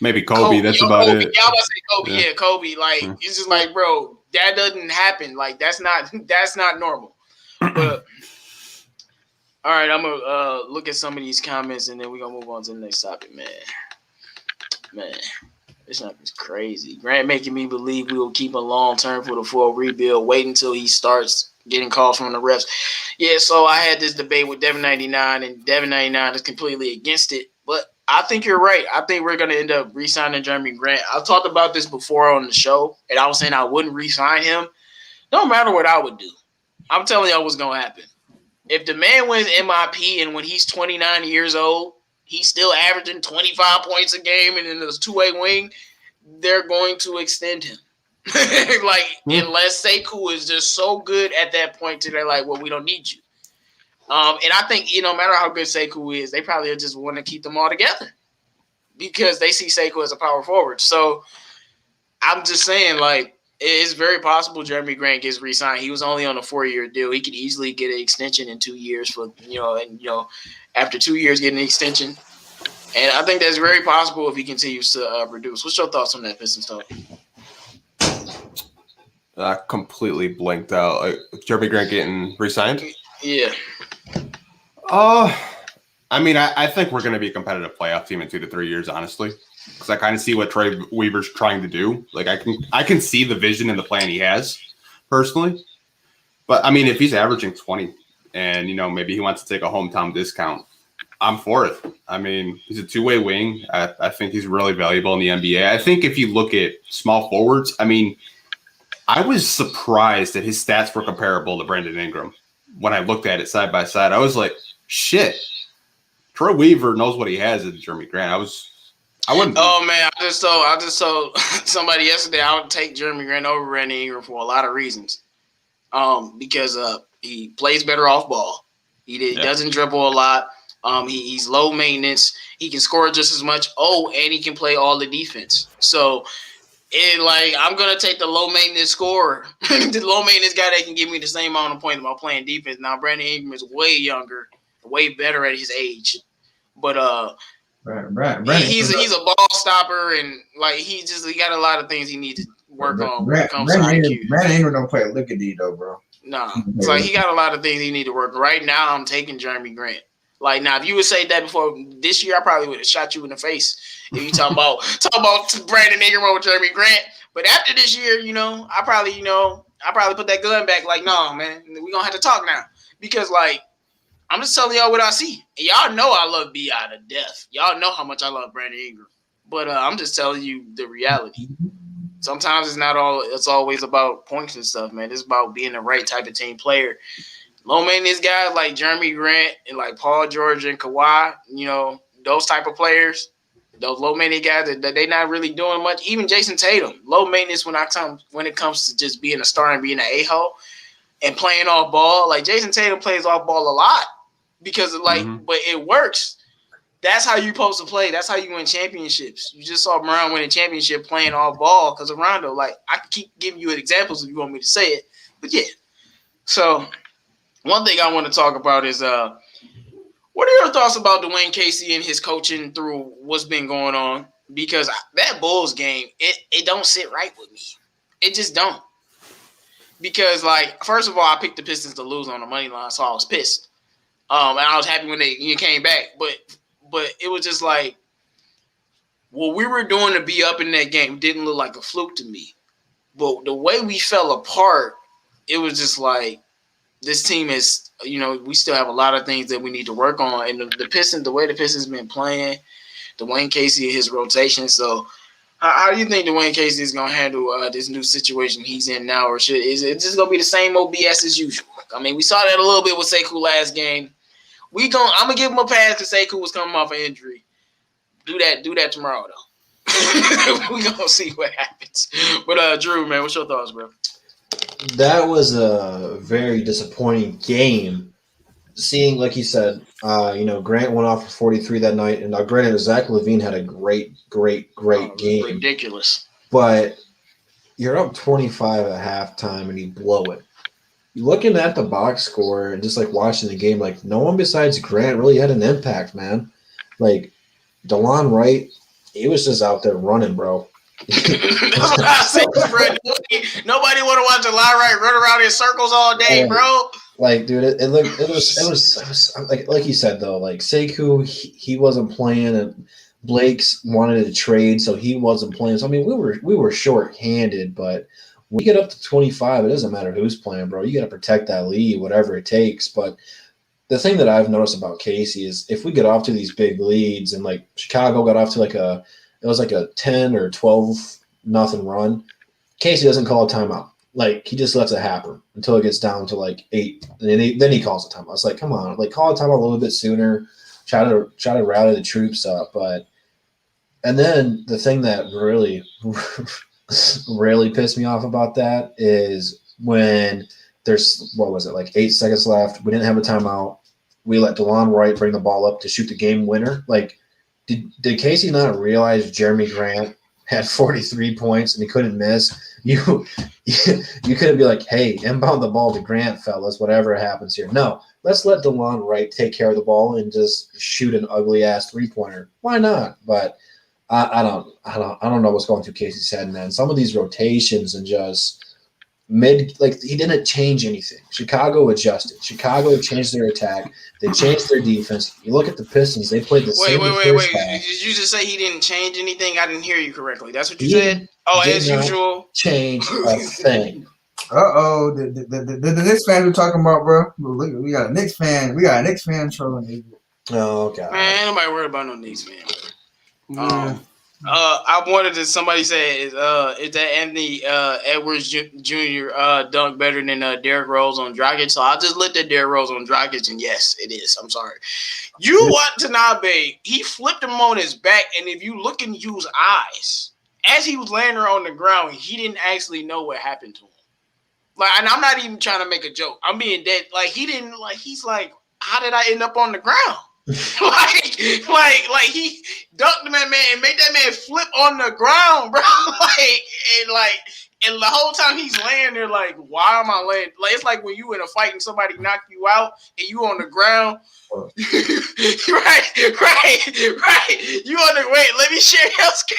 maybe Kobe. That's about Kobe. it. Yeah, I was about to say Kobe. Yeah, Kobe. Like it's just like, bro, that doesn't happen. Like that's not normal. But all right, I'm gonna look at some of these comments and then we're gonna move on to the next topic, man. This is crazy. Grant making me believe we will keep him long term for the full rebuild. Wait until he starts getting calls from the refs. Yeah, so I had this debate with Devin99, and Devin99 is completely against it. But I think you're right. I think we're going to end up re-signing Jeremy Grant. I talked about this before on the show, and I was saying I wouldn't re-sign him. No matter what I would do. I'm telling y'all what's going to happen. If the man wins MIP and when he's 29 years old, he's still averaging 25 points a game and in this two-way wing, they're going to extend him. Unless Sekou is just so good at that point to they're like, well, we don't need you. And I think, no matter how good Sekou is, they probably just want to keep them all together because they see Sekou as a power forward. So I'm just saying, it's very possible Jeremy Grant gets re-signed. He was only on a 4-year deal. He could easily get an extension in 2 years after 2 years getting an extension. And I think that's very possible if he continues to produce. What's your thoughts on that, Pistons talk? I completely blanked out. Jeremy Grant getting re-signed? Yeah. I think we're going to be a competitive playoff team in 2 to 3 years, honestly, because I kind of see what Troy Weaver's trying to do. Like I can see the vision and the plan he has, personally. But if he's averaging 20, and maybe he wants to take a hometown discount, I'm for it. He's a two-way wing. I think he's really valuable in the NBA. I think if you look at small forwards, I was surprised that his stats were comparable to Brandon Ingram. When I looked at it side by side, I was like, shit. Troy Weaver knows what he has in Jeremy Grant. I wouldn't. Oh man, I just told somebody yesterday I would take Jeremy Grant over Brandon Ingram for a lot of reasons. Because he plays better off ball. He doesn't dribble a lot. He's low maintenance. He can score just as much. Oh, and he can play all the defense. So I'm gonna take the low maintenance scorer, the low maintenance guy that can give me the same amount of points while playing defense. Now Brandon Ingram is way younger, way better at his age, but he's a ball stopper and he got a lot of things he needs to work on when it comes to IQ. Brandon Ingram don't play lickety though, bro. Nah, it's he got a lot of things he need to work. Right now, I'm taking Jeremy Grant. Now, if you would say that before this year, I probably would have shot you in the face if you talk about Brandon Ingram over Jeremy Grant. But after this year, I probably put that gun back. No, man, we gonna have to talk now because I'm just telling y'all what I see. And y'all know I love B.I. to death. Y'all know how much I love Brandon Ingram. But I'm just telling you the reality. Sometimes it's always about points and stuff, man. It's about being the right type of team player. Low maintenance guys like Jeremy Grant and Paul George and Kawhi, those type of players, those low maintenance guys that they not really doing much. Even Jason Tatum, low maintenance when it comes to just being a star and being an a-hole and playing off ball. Jason Tatum plays off ball a lot because but it works. That's how you're supposed to play. That's how you win championships. You just saw Brown win a championship playing off ball because of Rondo. I can keep giving you examples if you want me to say it, but yeah. So. One thing I want to talk about is what are your thoughts about Dwayne Casey and his coaching through what's been going on? Because that Bulls game, it don't sit right with me. It just don't. Because, first of all, I picked the Pistons to lose on the money line, so I was pissed. And I was happy when they came back. But it was just what we were doing to be up in that game didn't look like a fluke to me. But the way we fell apart, it was just this team is, we still have a lot of things that we need to work on. And the Pistons, the way the Pistons been playing, Dwayne Casey, his rotation. So, how do you think Dwayne Casey is going to handle this new situation he's in now? Or is it just going to be the same old BS as usual? I mean, we saw that a little bit with Sekou last game. I'm going to give him a pass because Sekou was coming off an injury. Do that tomorrow, though. We're going to see what happens. But, Drew, man, what's your thoughts, bro? That was a very disappointing game. Seeing, like you said, Grant went off for 43 that night, and granted, Zach LaVine had a great game. Ridiculous. But you're up 25 at halftime, and you blow it. Looking at the box score and just, watching the game, no one besides Grant really had an impact, man. DeLon Wright, he was just out there running, bro. That's what I said, bro. Nobody want to watch DeLon Wright run around in circles all day, bro. Dude, it was like you said though, Sekou, he wasn't playing, and Blake's wanted to trade, so he wasn't playing. So I mean, we were short-handed, but when you get up to 25, it doesn't matter who's playing, bro. You got to protect that lead, whatever it takes. But the thing that I've noticed about Casey is if we get off to these big leads, and Chicago got off to a 10 or 12 nothing run, Casey doesn't call a timeout. He just lets it happen until it gets down to 8, and then he calls a timeout. It's come on, call a timeout a little bit sooner. Try to rally the troops up, and then the thing that really pissed me off about that is when there's 8 seconds left. We didn't have a timeout. We let DeLon Wright bring the ball up to shoot the game winner. Did Casey not realize Jeremy Grant had 43 points and he couldn't miss? You couldn't be hey, inbound the ball to Grant, fellas, whatever happens here. No, let's let DeLon Wright take care of the ball and just shoot an ugly ass 3-pointer. Why not? But I don't know what's going through Casey's head, man. Some of these rotations and just he didn't change anything. Chicago adjusted. Chicago changed their attack. They changed their defense. You look at the Pistons; they played the same. Wait! Did you just say he didn't change anything? I didn't hear you correctly. That's what you said. Oh, as usual. Change a thing. The Knicks fan we're talking about, bro. We got a Knicks fan. We got a Knicks fan trolling. Oh, God. Man, ain't nobody worried about no Knicks fan. I wanted to. Somebody say is that Anthony Edwards Jr. Dunk better than Derrick Rose on Dragic? So I just looked at Derrick Rose on Dragic, and yes, it is. I'm sorry. You Watanabe, he flipped him on his back, and if you look in U's eyes, as he was laying there on the ground, he didn't actually know what happened to him. And I'm not even trying to make a joke. I'm being dead. He didn't He's like, how did I end up on the ground? He dunked the man and made that man flip on the ground, bro. And the whole time he's laying there, why am I laying? It's like when you in a fight and somebody knock you out and you on the ground. right. You on the wait. Let me share your screen.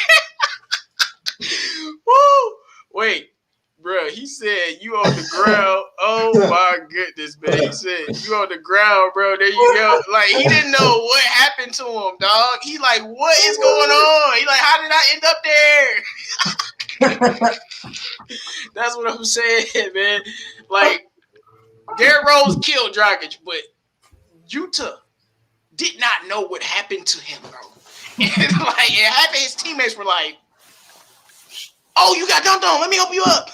Woo! Wait. Bro, he said you on the ground. Oh my goodness, man. He said you on the ground, bro. There you go. He didn't know what happened to him, dog. He what is going on? He how did I end up there? That's what I'm saying, man. Derrick Rose killed Dragic, but Utah did not know what happened to him, bro. And it happened. His teammates were oh, you got dunked on. Let me help you up.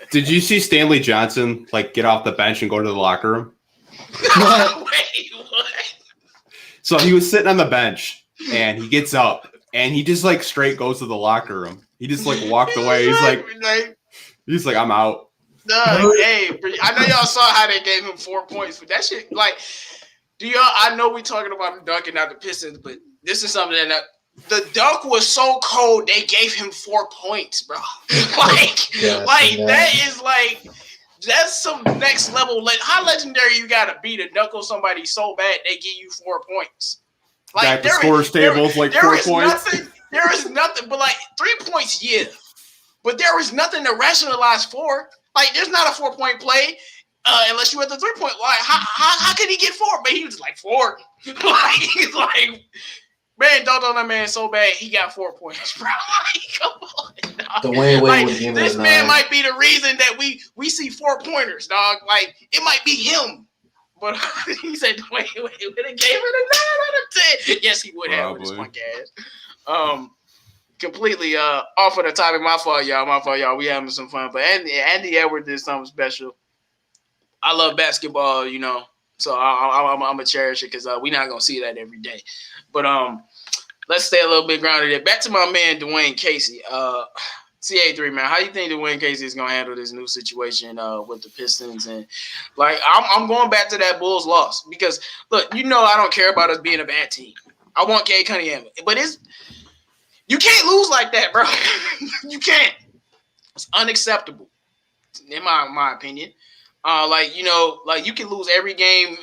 Did you see Stanley Johnson get off the bench and go to the locker room? Wait, what? So he was sitting on the bench and he gets up and he just straight goes to the locker room. He just walked away. He's like, I'm out. Hey, I know y'all saw how they gave him 4 points, but that shit do y'all? I know we talking about the dunk and not the Pistons, but this is something that. The dunk was so cold, they gave him 4 points, bro. That is that's some next level. How legendary you gotta be to dunk on somebody so bad they give you 4 points? The scorer's table 4 points. There is nothing, but 3 points, yeah. But there is nothing to rationalize for. There's not a 4-point play unless you at the 3-point line. How could he get 4? But he was 4. Man, dunked on that man so bad he got 4 points, bro. Come on. Dwayne Wade would like, give this it a man 9. might be the reason that we see 4-pointers, dog. Like, it might be him. But he said Dwayne Wade would have gave it a 9 out of 10. Yes, he would have with his punk ass. Completely off of the topic. My fault, y'all. We having some fun. But Andy Edwards did something special. I love basketball, you know, so I'm gonna cherish it because we're not gonna see that every day. But let's stay a little bit grounded there. Back to my man Dwayne Casey. CA3, man, how do you think Dwayne Casey is gonna handle this new situation with the Pistons? And like, I'm going back to that Bulls loss because look, you know, I don't care about us being a bad team. I want Cade Cunningham, but you can't lose like that, bro. You can't. It's unacceptable, in my opinion. Like, you know, like you can lose every game,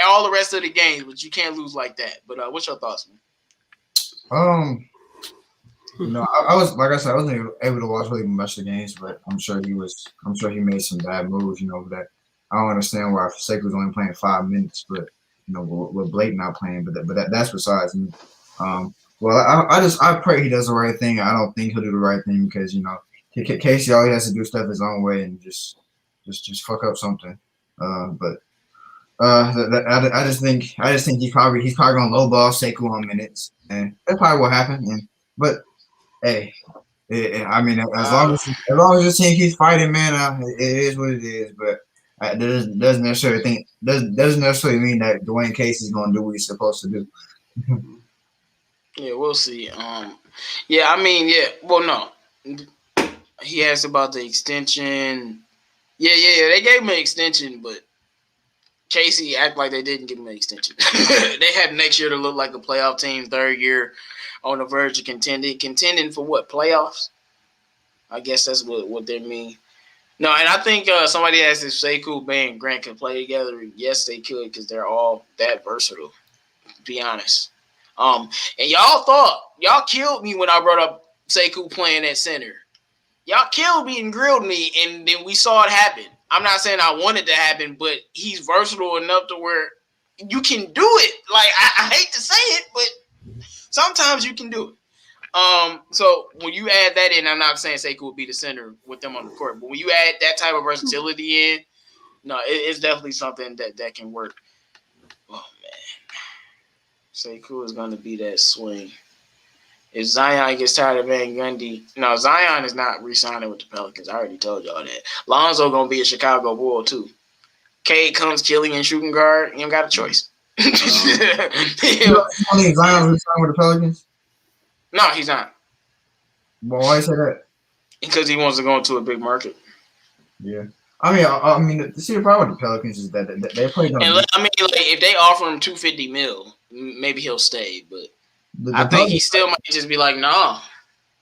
all the rest of the games, but you can't lose like that. But what's your thoughts, man? You know, I was, like I said, I wasn't able to watch really much of the games, but I'm sure he made some bad moves. You know, that I don't understand why Sekou was only playing 5 minutes, but you know, with Blake not playing, but that's besides me. Well, I pray he does the right thing. I don't think he'll do the right thing because, you know, Casey always has to do stuff his own way and just fuck up something. I just think he's probably gonna lowball Sekou on minutes, and that's probably what happened. But hey, I mean, as long as your team keeps fighting, man, it is what it is. But that doesn't necessarily mean that Dwayne Casey's gonna do what he's supposed to do. Yeah, we'll see. Yeah, I mean, yeah. Well, no, he asked about the extension. Yeah. They gave him an extension, but Casey act like they didn't give him an extension. They had next year to look like a playoff team, third year on the verge of contending for what, playoffs? I guess that's what they mean. No, and I think somebody asked if Sekou and Grant could play together. Yes, they could because they're all that versatile. To be honest. And y'all killed me when I brought up Sekou playing at center. Y'all killed me and grilled me, and then we saw it happen. I'm not saying I wanted to happen, but he's versatile enough to where you can do it. Like, I hate to say it, but sometimes you can do it. So when you add that in, I'm not saying Sekou will be the center with them on the court, but when you add that type of versatility in, no, it's definitely something that can work. Oh, man. Sekou is going to be that swing. If Zion gets tired of Van Gundy, no, Zion is not re-signing with the Pelicans. I already told y'all that. Lonzo gonna be a Chicago Bull too. Cade comes Killian shooting guard. You don't got a choice. You think Zion re-signing with the Pelicans? No, he's not. Well, why you say that? Because he wants to go into a big market. Yeah. I mean, the problem with the Pelicans is that they play. And like, if they offer him $250 million, maybe he'll stay. But I think he still might just be like, nah.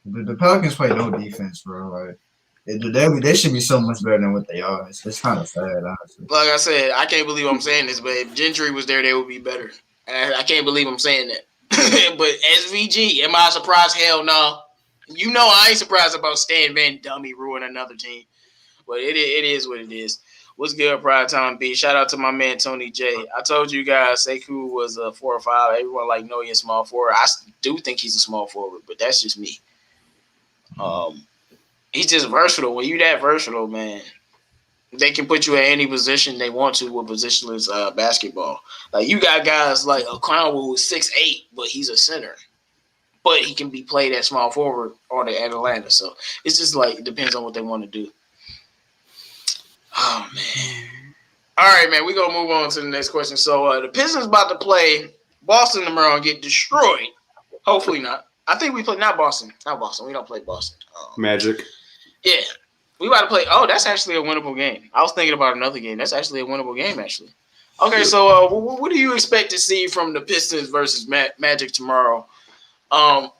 The Pelicans play no defense, bro. Like, they should be so much better than what they are. It's kind of sad, honestly. Like I said, I can't believe I'm saying this, but if Gentry was there, they would be better. I can't believe I'm saying that. But SVG, am I surprised? Hell no. You know I ain't surprised about Stan Van Dummy ruining another team. But it is what it is. What's good, Pride Time B? Shout out to my man Tony J. I told you guys Sekou was a 4 or 5. Everyone like no, he's a small forward. I do think he's a small forward, but that's just me. He's just versatile. When you that versatile, man, they can put you at any position they want to with positionless basketball. Like you got guys like a Crownwood who's 6'8", but he's a center. But he can be played at small forward or at Atlanta. So it's just like it depends on what they want to do. Oh, man. All right, man. We're going to move on to the next question. So, the Pistons about to play Boston tomorrow and get destroyed. Hopefully not. I think we play – not Boston. Not Boston. We don't play Boston. Magic. Yeah. We about to play – oh, that's actually a winnable game. I was thinking about another game. That's actually a winnable game, actually. Okay, so what do you expect to see from the Pistons versus Magic tomorrow? And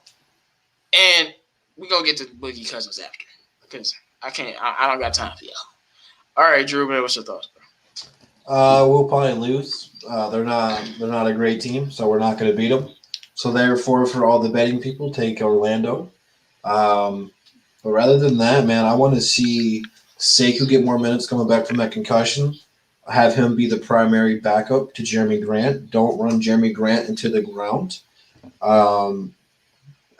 we're going to get to Boogie Cousins after because I don't got time for y'all. All right, Drew, man, what's your thoughts, bro? We'll probably lose. They're not a great team, so we're not going to beat them. So therefore, for all the betting people, take Orlando. But rather than that, man, I want to see Sekou get more minutes coming back from that concussion. Have him be the primary backup to Jeremy Grant. Don't run Jeremy Grant into the ground.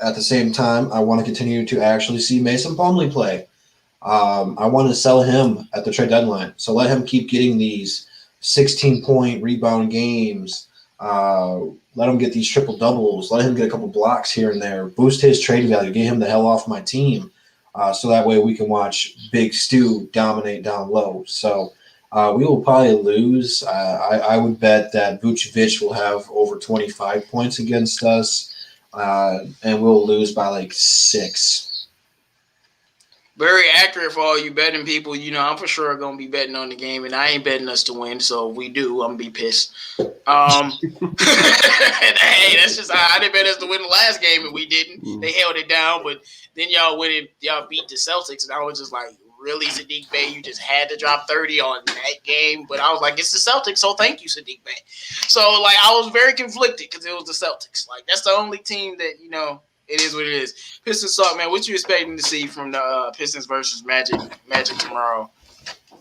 at the same time, I want to continue to actually see Mason Plumlee play. I want to sell him at the trade deadline. So let him keep getting these 16-point rebound games. Let him get these triple doubles. Let him get a couple blocks here and there. Boost his trade value. Get him the hell off my team. So that way we can watch Big Stu dominate down low. So we will probably lose. I would bet that Vucevic will have over 25 points against us, and we'll lose by like 6. Very accurate for all you betting people. You know, I'm for sure going to be betting on the game, and I ain't betting us to win, so if we do, I'm going to be pissed. Hey, that's just I didn't bet us to win the last game, and we didn't. They held it down, but then y'all beat the Celtics, and I was just like, really, Sadiq Bey? You just had to drop 30 on that game? But I was like, it's the Celtics, so thank you, Sadiq Bey. So, like, I was very conflicted because it was the Celtics. Like, that's the only team that, you know, it is what it is. Pistons talk, man. What you expecting to see from the Pistons versus Magic tomorrow?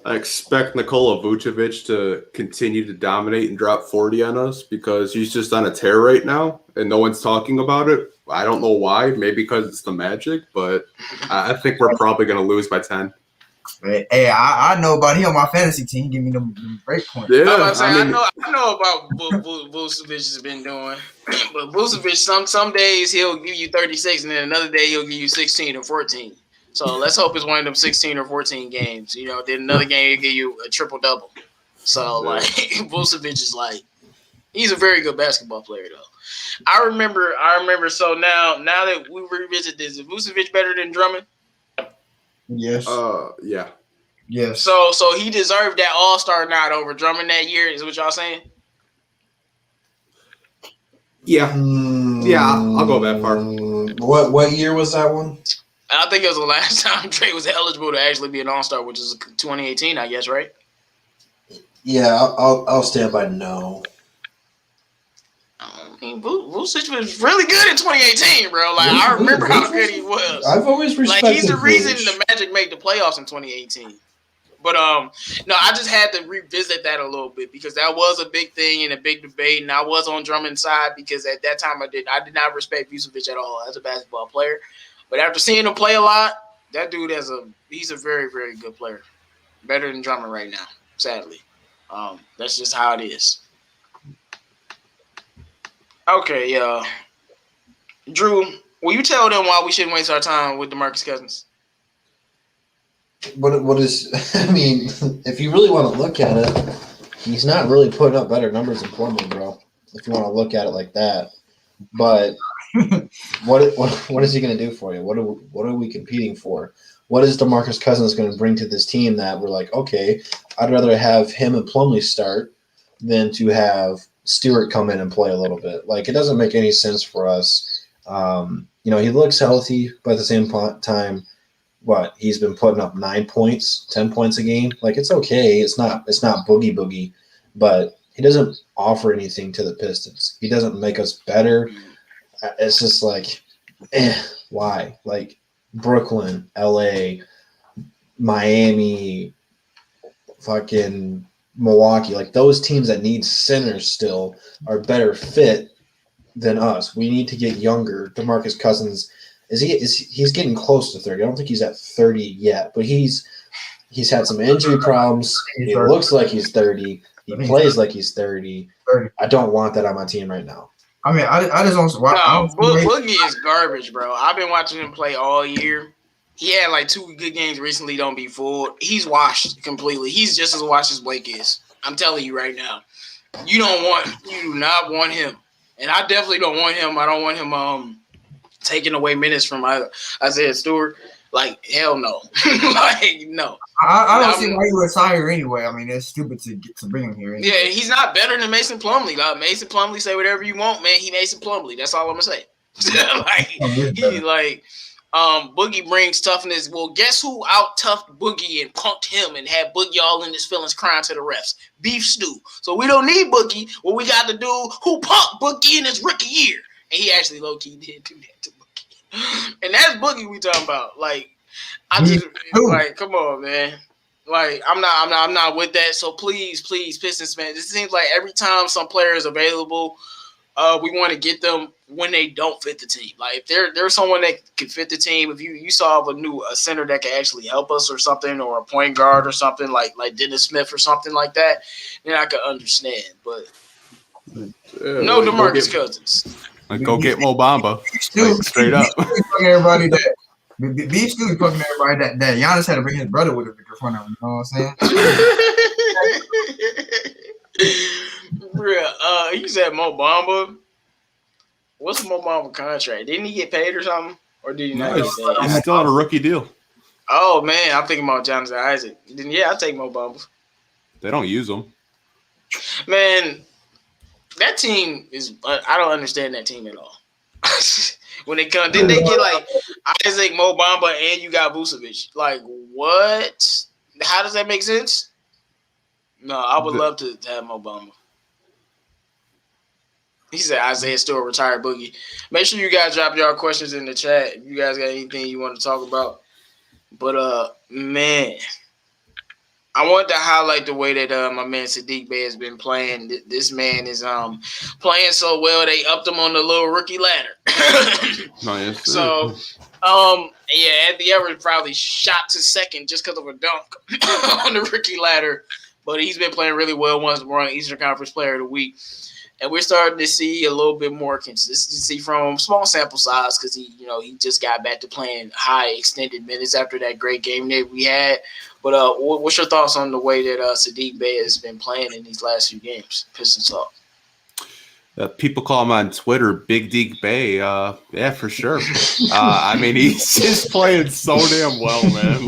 I expect Nikola Vucevic to continue to dominate and drop 40 on us because he's just on a tear right now, and no one's talking about it. I don't know why. Maybe because it's the Magic, but I think we're probably going to lose by 10. Hey, I know about him on my fantasy team. Give me them break points. Yeah, I know about what Vucevic has been doing. But Vucevic, some days he'll give you 36, and then another day he'll give you 16 or 14. So let's hope it's one of them 16 or 14 games. You know, then another game he'll give you a triple-double. So, like, Vucevic is like, he's a very good basketball player, though. I remember. So now that we revisit this, is Vucevic better than Drummond? Yes. Yeah. Yes. So he deserved that All-Star nod over Drummond that year. Is what y'all saying? Yeah. Yeah, I'll go that far. What year was that one? I think it was the last time Trey was eligible to actually be an All-Star, which is 2018, I guess, right? Yeah, I'll stand by no. I mean, Vucevic was really good in 2018, bro. Like, I remember how good he was. I've always respected Like, he's the reason Vucevic. the Magic made the playoffs in 2018. But no, I just had to revisit that a little bit because that was a big thing and a big debate, and I was on Drummond's side because at that time I did not respect Vucevic at all as a basketball player. But after seeing him play a lot, that dude he's a very, very good player. Better than Drummond right now, sadly. That's just how it is. Okay, Drew, will you tell them why we shouldn't waste our time with DeMarcus Cousins? What is? I mean, if you really want to look at it, he's not really putting up better numbers than Plumlee, bro. If you want to look at it like that, but what is he going to do for you? What are we competing for? What is DeMarcus Cousins going to bring to this team that we're like, okay, I'd rather have him and Plumlee start than to have Stewart come in and play a little bit. Like, it doesn't make any sense for us. You know, he looks healthy, but at the same time, he's been putting up 9 points, 10 points a game. Like, it's okay. It's not boogie, but he doesn't offer anything to the Pistons. He doesn't make us better. It's just like, why? Like, Brooklyn, LA, Miami, fucking Milwaukee, like those teams that need centers still are better fit than us. We need to get younger. DeMarcus Cousins he's getting close to 30. I don't think he's at 30 yet, but he's had some injury problems. He looks like he's 30. He plays like he's 30. I don't want that on my team right now. I mean, I just don't. Boogie is garbage, bro. I've been watching him play all year. He had like 2 good games recently. Don't be fooled. He's washed completely. He's just as washed as Blake is. I'm telling you right now. You do not want him, and I definitely don't want him. I don't want him taking away minutes from Isaiah Stewart. Like, hell no. Like, no. I don't see why you retire anyway. I mean, it's stupid to bring him here. Anyway. Yeah, he's not better than Mason Plumlee. Mason Plumlee, say whatever you want, man. He Mason Plumlee. That's all I'm gonna say. Boogie brings toughness. Well, guess who out toughed Boogie and punked him and had Boogie all in his feelings crying to the refs? Beef stew. So we don't need Boogie. What we got to do, who punked Boogie in his rookie year? And he actually low-key did do that to Boogie. And that's Boogie we talking about. Like, come on, man. Like, I'm not with that. So please, Pistons fans. It seems like every time some player is available, we want to get them when they don't fit the team. Like if there's someone that can fit the team, if you saw a center that can actually help us or something, or a point guard or something like Dennis Smith or something like that, then I could understand. But no DeMarcus Cousins. Like go get Mo Bamba. Like, straight up. Everybody that Beef still fucking everybody that Giannis had to bring his brother with him in front of him. You know what I'm saying? Real. You said Mo Bamba. What's the Mo Bamba contract? Didn't he get paid or something? Or did he not get paid? He's still on a rookie deal. Oh, man. I'm thinking about Jonathan Isaac. Then, yeah, I'll take Mo Bamba. They don't use him. Man, that team is I don't understand that team at all. When they come, didn't they get like Isaac, Mo Bamba, and you got Vucevic? Like, what? How does that make sense? No, I would love to have Mo Bamba. He said Isaiah still a retired boogie. Make sure you guys drop y'all questions in the chat if you guys got anything you want to talk about. But man, I want to highlight the way that my man Sadiq Bey has been playing. This man is playing so well they upped him on the little rookie ladder. Nice. So yeah, Anthony Edwards probably shot to second just because of a dunk on the rookie ladder. But he's been playing really well. Once we're on Eastern Conference Player of the Week. And we're starting to see a little bit more consistency from small sample size because he just got back to playing high extended minutes after that great game that we had. But what's your thoughts on the way that Sadiq Bey has been playing in these last few games? Pistons talk. People call him on Twitter Big Deke Bay. Yeah, for sure. I mean, he's just playing so damn well, man.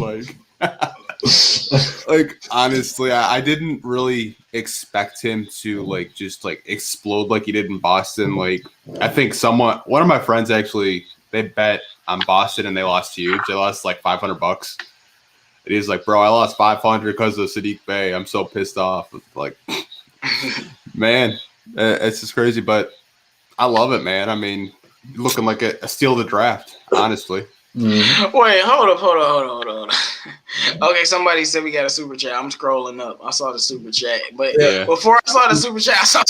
Like honestly, I didn't really expect him to just explode like he did in Boston. Like I think one of my friends actually, they bet on Boston and they lost huge. They lost like $500. And he's like, bro, I lost 500 because of Sadiq Bey. I'm so pissed off. Like, man, it's just crazy, but I love it, man. I mean, looking like a steal of the draft, honestly. Mm-hmm. Wait, hold on. Okay, somebody said we got a super chat. I'm scrolling up. I saw the super chat, but before I saw the super chat, I saw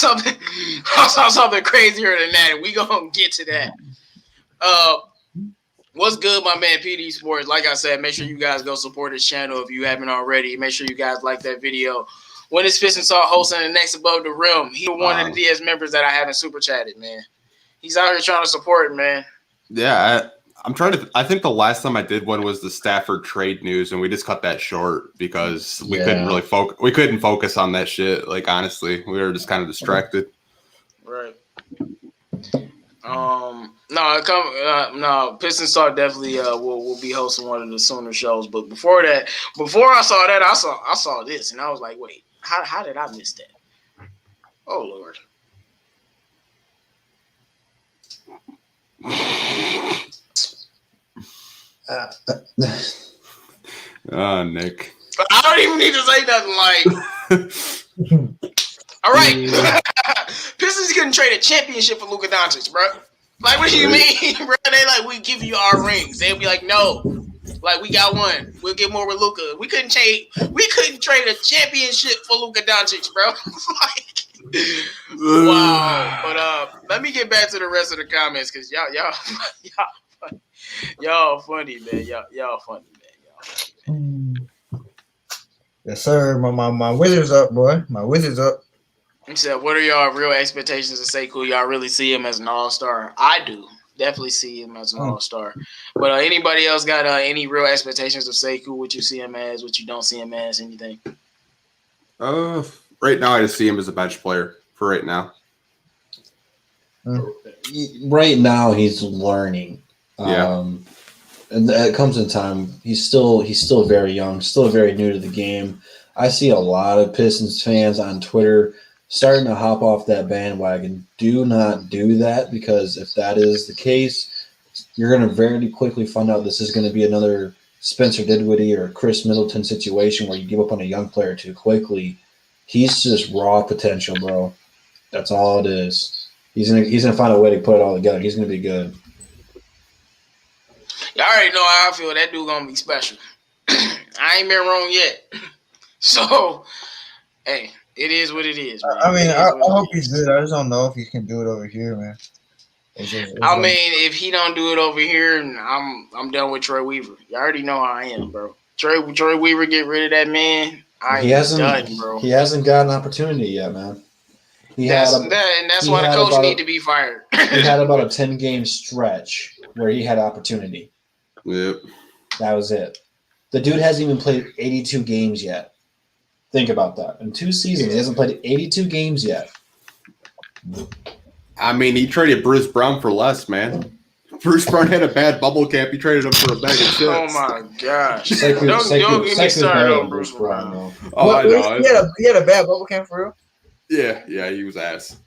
something crazier than that. And we gonna get to that. What's good, my man PD Sports? Like I said, make sure you guys go support his channel if you haven't already. Make sure you guys like that video. When is Pistons Talk hosting the next Above the Rim? He's one of the DS members that I haven't super chatted, man. He's out here trying to support, man. Yeah, I think the last time I did one was the Stafford trade news, and we just cut that short because we couldn't really focus. We couldn't focus on that shit. Like honestly, we were just kind of distracted. Right. No, Pistons Talk definitely will be hosting one of the sooner shows. But before I saw that, I saw this, and I was like, wait, how did I miss that? Oh Lord. Nick. I don't even need to say nothing. Like, all right, Pistons couldn't trade a championship for Luka Doncic, bro. Like, what do you mean, bro? They like, we give you our rings. They'll be like, no, like we got one. We'll get more with Luka. We couldn't trade a championship for Luka Doncic, bro. Wow. But let me get back to the rest of the comments because y'all funny, man. Y'all funny, man. Yes, sir. My Wizards up, boy. My Wizards up. He said, what are y'all real expectations of Sekou? Y'all really see him as an all-star? I do. Definitely see him as an all-star. But anybody else got any real expectations of Sekou? What you see him as? What you don't see him as? Anything? Right now, I just see him as a bench player for right now. Right now, he's learning. And it comes in time. He's still very young, still very new to the game. I see a lot of Pistons fans on Twitter starting to hop off that bandwagon. Do not do that because if that is the case, you're going to very quickly find out this is going to be another Spencer Dinwiddie or Chris Middleton situation where you give up on a young player too quickly. He's just raw potential, bro. That's all it is. He's gonna find a way to put it all together. He's gonna be good. Y'all already know how I feel. That dude gonna be special. I ain't been wrong yet. So, hey, It is what it is, man. I mean, I hope he's good. I just don't know if he can do it over here, man. It's if he don't do it over here, I'm done with Troy Weaver. You already know how I am, bro. Troy Weaver, get rid of that man. Done, bro. He hasn't got an opportunity yet, man. That's why the coach need to be fired. He had about a 10-game stretch where he had opportunity. Yep. That was it. The dude hasn't even played 82 games yet. Think about that. In 2 seasons, he hasn't played 82 games yet. I mean, he traded Bruce Brown for less, man. Bruce Brown had a bad bubble cap. He traded him for a bag of chips. Oh my gosh! Don't get me started on Bruce Brown. Oh, I know. He had a bad bubble cap for real. Yeah, he was ass.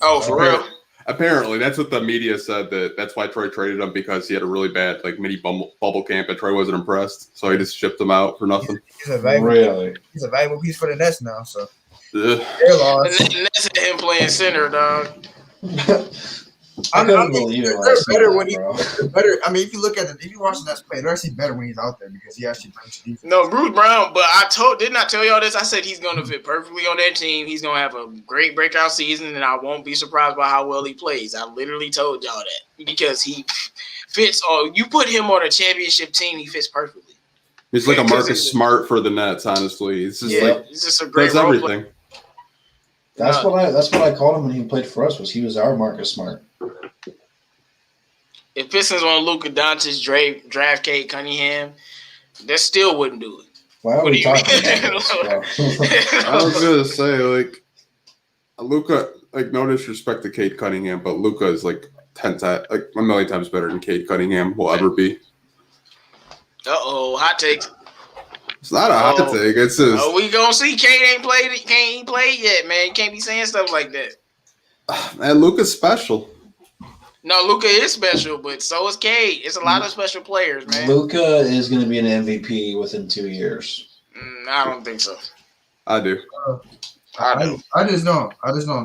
Oh, for real? Apparently, that's what the media said. That's why Troy traded him, because he had a really bad mini bubble camp, and Troy wasn't impressed, so he just shipped him out for nothing. He's a valuable piece for the Nets now. So and that's him playing center, dog. I couldn't believe it. Better. I mean, if you watch the Nets play, they're actually better when he's out there because he actually brings defense. No, Bruce Brown. But didn't I tell y'all this? I said he's going to fit perfectly on that team. He's going to have a great breakout season, and I won't be surprised by how well he plays. I literally told y'all that because he fits. You put him on a championship team, he fits perfectly. He's like a Marcus Smart for the Nets. Honestly, it's just he's just a great does everything. Player. That's what I called him when he played for us. He was our Marcus Smart. If Pistons want Luka Doncic draft Cade Cunningham, that still wouldn't do it. Why are we talking about this? I was gonna say Luka, no disrespect to Cade Cunningham, but Luka is 1 million times better than Cade Cunningham will ever be. Hot takes. It's not a hot take. It's just. We gonna see. Cade ain't played yet, man. You can't be saying stuff like that. Man, Luka's special. No, Luka is special, but so is Cade. It's a lot of special players, man. Luka is going to be an MVP within 2 years. I don't think so. I do. I just don't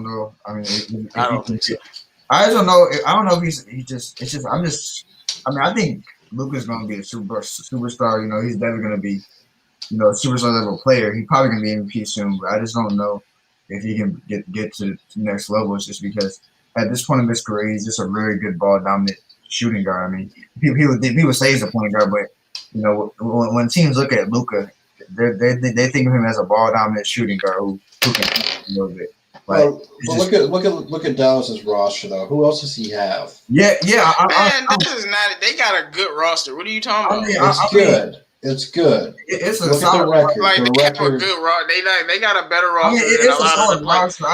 know. I mean, I don't think so. I just don't know. I don't know if he's just. It's just. I mean, I think Luka's going to be a superstar. You know, he's definitely going to be, a superstar level player. He's probably going to be MVP soon, but I just don't know if he can get to the next level. It's just because at this point in his career, he's just a very good ball dominant shooting guard. I mean, people say he's a point guard, but when teams look at Luka, they think of him as a ball dominant shooting guard who can a little bit. Look at Dallas's roster though. Who else does he have? Yeah. This is not. They got a good roster. What are you talking about? It's good. It's good. It's look at the record. They have a good roster. They got a better roster than a lot of the roster.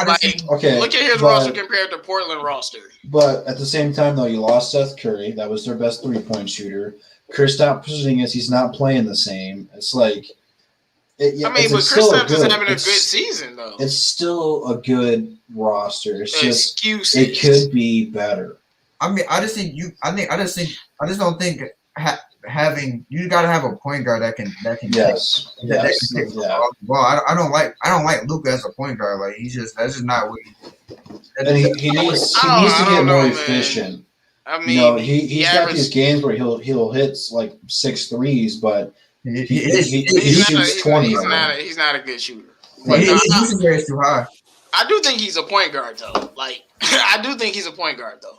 Look at his roster compared to Portland roster. But at the same time, though, you lost Seth Curry. That was their best 3-point shooter. Kristaps Porzingis, he's not playing the same. It's but Kristaps is having a good season, though. It's still a good roster. It's just excuses. It could be better. I mean, I just don't think having you got to have a point guard that can yes. Well, I don't like Luka as a point guard. Like that's just not what he needs to get more efficient. I mean, he's got these games where he'll hit 6 threes, but he shoots 20. He's not a good shooter. His rate is too high. I do think he's a point guard though. I do think he's a point guard though.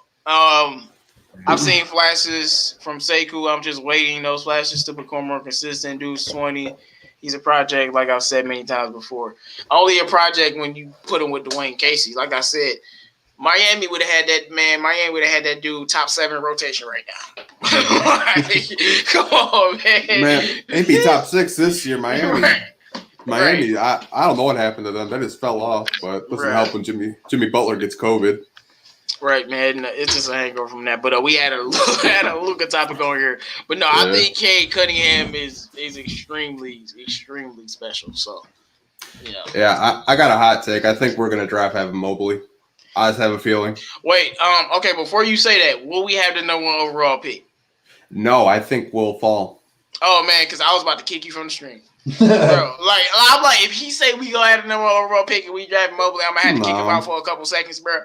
I've seen flashes from Sekou. I'm just waiting those flashes to become more consistent. Dude's 20. He's a project, like I've said many times before. Only a project when you put him with Dwayne Casey. Like I said, Miami would have had that man. Miami would have had that dude top 7 rotation right now. Come on, man. Man, they'd be top 6 this year, Miami. Right. Miami, right. I don't know what happened to them. They just fell off, but it doesn't help when Jimmy Butler gets COVID. Right, man. It's just a hangover from that. But we had a Luka topic on here. But no, I think Cade Cunningham is extremely, extremely special. So, Yeah, I got a hot take. I think we're gonna draft Evan Mobley. I just have a feeling. Wait, okay. Before you say that, will we have the number 1 overall pick? No, I think we'll fall. Oh man, because I was about to kick you from the stream. Bro, I'm like, if he say we gonna have the number 1 overall pick and we draft Mobley, I'm gonna have to kick him out for a couple seconds, bro.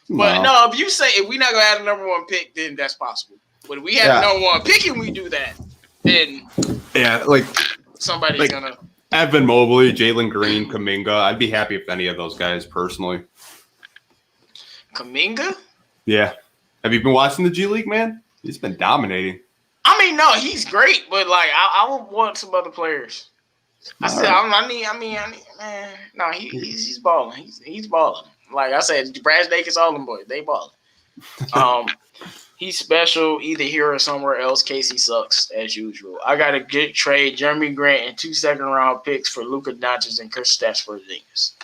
But no, if you say if we're not gonna have the number 1 pick, then that's possible. But if we have the number 1 pick and we do that, then yeah, somebody's gonna. Evan Mobley, Jalen Green, Kuminga. I'd be happy if any of those guys personally. Kuminga? Yeah. Have you been watching the G League, man? He's been dominating. I mean, no, he's great, but like I would want some other players. I need, man. No, he's balling. He's balling. Like I said, Brad Dakis, all them boys, they balling. He's special either here or somewhere else. Casey sucks as usual. I got a good trade: Jeremy Grant and 2 second-round picks for Luka Doncic and Kristaps Porzingis.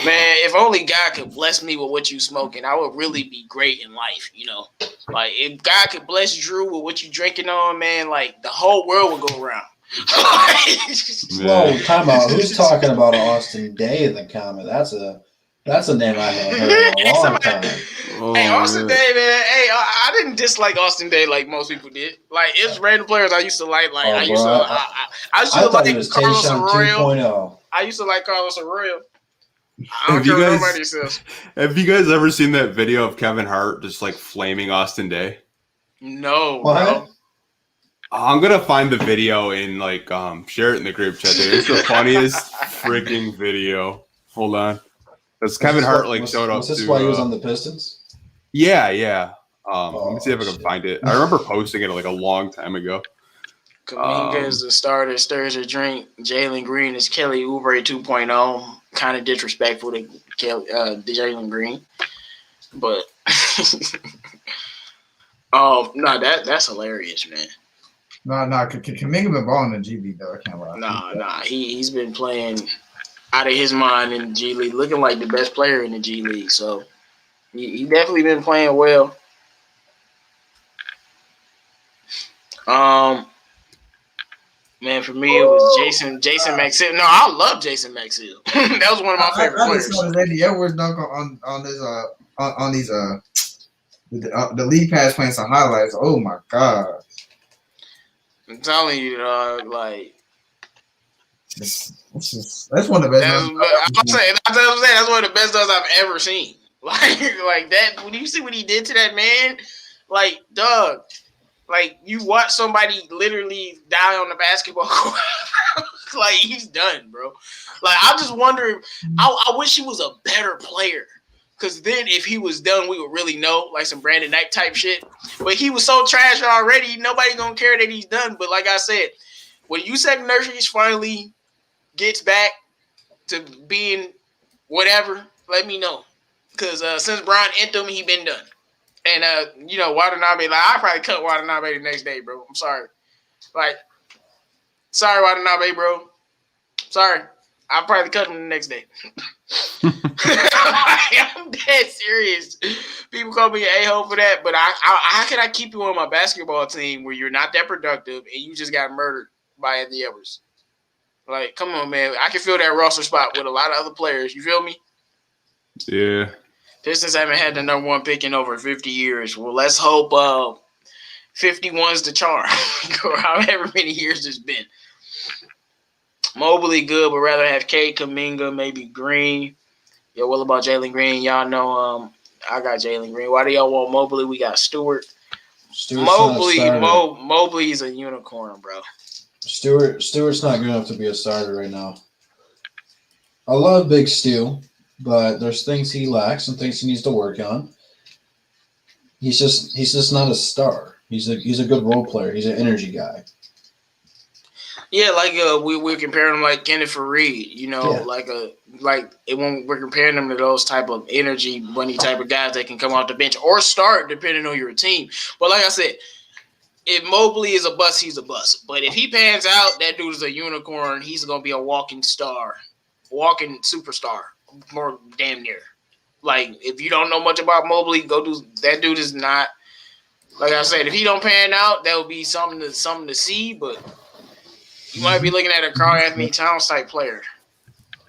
Man, if only God could bless me with what you smoking, I would really be great in life. You know, like if God could bless Drew with what you drinking on, man, like the whole world would go around. Whoa, time out. Who's talking about Austin Day in the comment? That's a name I haven't heard in a long time. Hey, Austin Day, man. Hey, I didn't dislike Austin Day like most people did. Like, it's random players I used to like. Like, I used to like Carlos Arroyo. I used to like Carlos Arroyo. I don't care what nobody says. Have you guys ever seen that video of Kevin Hart just like flaming Austin Day? No, what? Bro. I'm gonna find the video and like share it in the group chat. Dude. It's the funniest freaking video. Hold on. Because Kevin Hart like showed up. Was this why he was on the Pistons? Yeah. Let me see if I can find it. I remember posting it like a long time ago. Kuminga is the starter, stirs a drink. Jalen Green is Kelly Oubre 2.0. Kind of disrespectful to Jalen Green. But no, that's hilarious, man. No, Kuminga been balling in the G League though. I can't lie. Nah. He's been playing out of his mind in the G League, looking like the best player in the G League. So he definitely been playing well. Man, for me it was Jason Maxill. No, I love Jason Maxill. That was one of my favorite players. I just saw Eddie Edwards dunk on these the league pass playing some highlights. Oh my god! I'm telling you, like. That's one of the best. I'm saying that's one of the best does I've ever seen. Like that. When you see what he did to that man, like Doug, like you watch somebody literally die on the basketball court. Like he's done, bro. Like I just wonder. I wish he was a better player. Because then if he was done, we would really know, like some Brandon Knight type shit. But he was so trash already, nobody gonna care that he's done. But like I said, when Yusek Nurkic finally gets back to being whatever, let me know. Because since Brian Intham, he been done. And, Watanabe, like, I probably cut Watanabe the next day, bro. I'm sorry. Like, sorry, Watanabe, bro. Sorry. I'll probably cut him the next day. I'm dead serious. People call me an a-hole for that, but how can I keep you on my basketball team where you're not that productive and you just got murdered by Anthony Edwards? Like, come on, man. I can fill that roster spot with a lot of other players. You feel me? Yeah. Pistons haven't had the number one pick in over 50 years. Well, let's hope 51's the charm. Or however many years it's been. Mobley good, but rather have Cade, Kuminga, maybe Green. Yeah, what about Jalen Green? Y'all know I got Jalen Green. Why do y'all want Mobley? We got Stewart. Mobley's a unicorn, bro. Stewart's not good enough to be a starter right now. I love Big Stu, but there's things he lacks and things he needs to work on. He's just not a star. He's a good role player. He's an energy guy. Yeah, like we're comparing him like Kenneth Faried, we're comparing them to those type of energy bunny type of guys that can come off the bench or start depending on your team. But like I said, if Mobley is a bust, he's a bust. But if he pans out, that dude is a unicorn. He's gonna be a walking star, walking superstar, more damn near. Like if you don't know much about Mobley, go do that. Dude is not. Like I said, if he don't pan out, that would be something to see, but. You might be looking at a Karl Anthony Towns type player.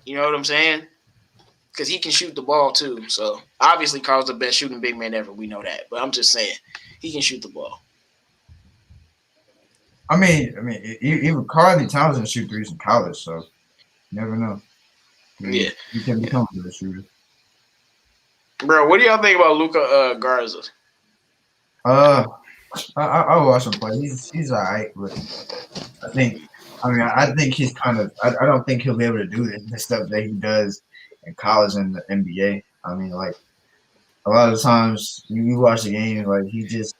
You know what I'm saying? Because he can shoot the ball too. So obviously Karl's the best shooting big man ever. We know that. But I'm just saying he can shoot the ball. I mean, even Karl Anthony Towns didn't shoot threes in college, so you never know. Yeah. You can become a good shooter. Bro, what do y'all think about Luka Garza? I watch him play. He's all right, but I think I mean, I think he's kind of. I don't think he'll be able to do the stuff that he does in college and the NBA. I mean, like a lot of times you watch the game, like he just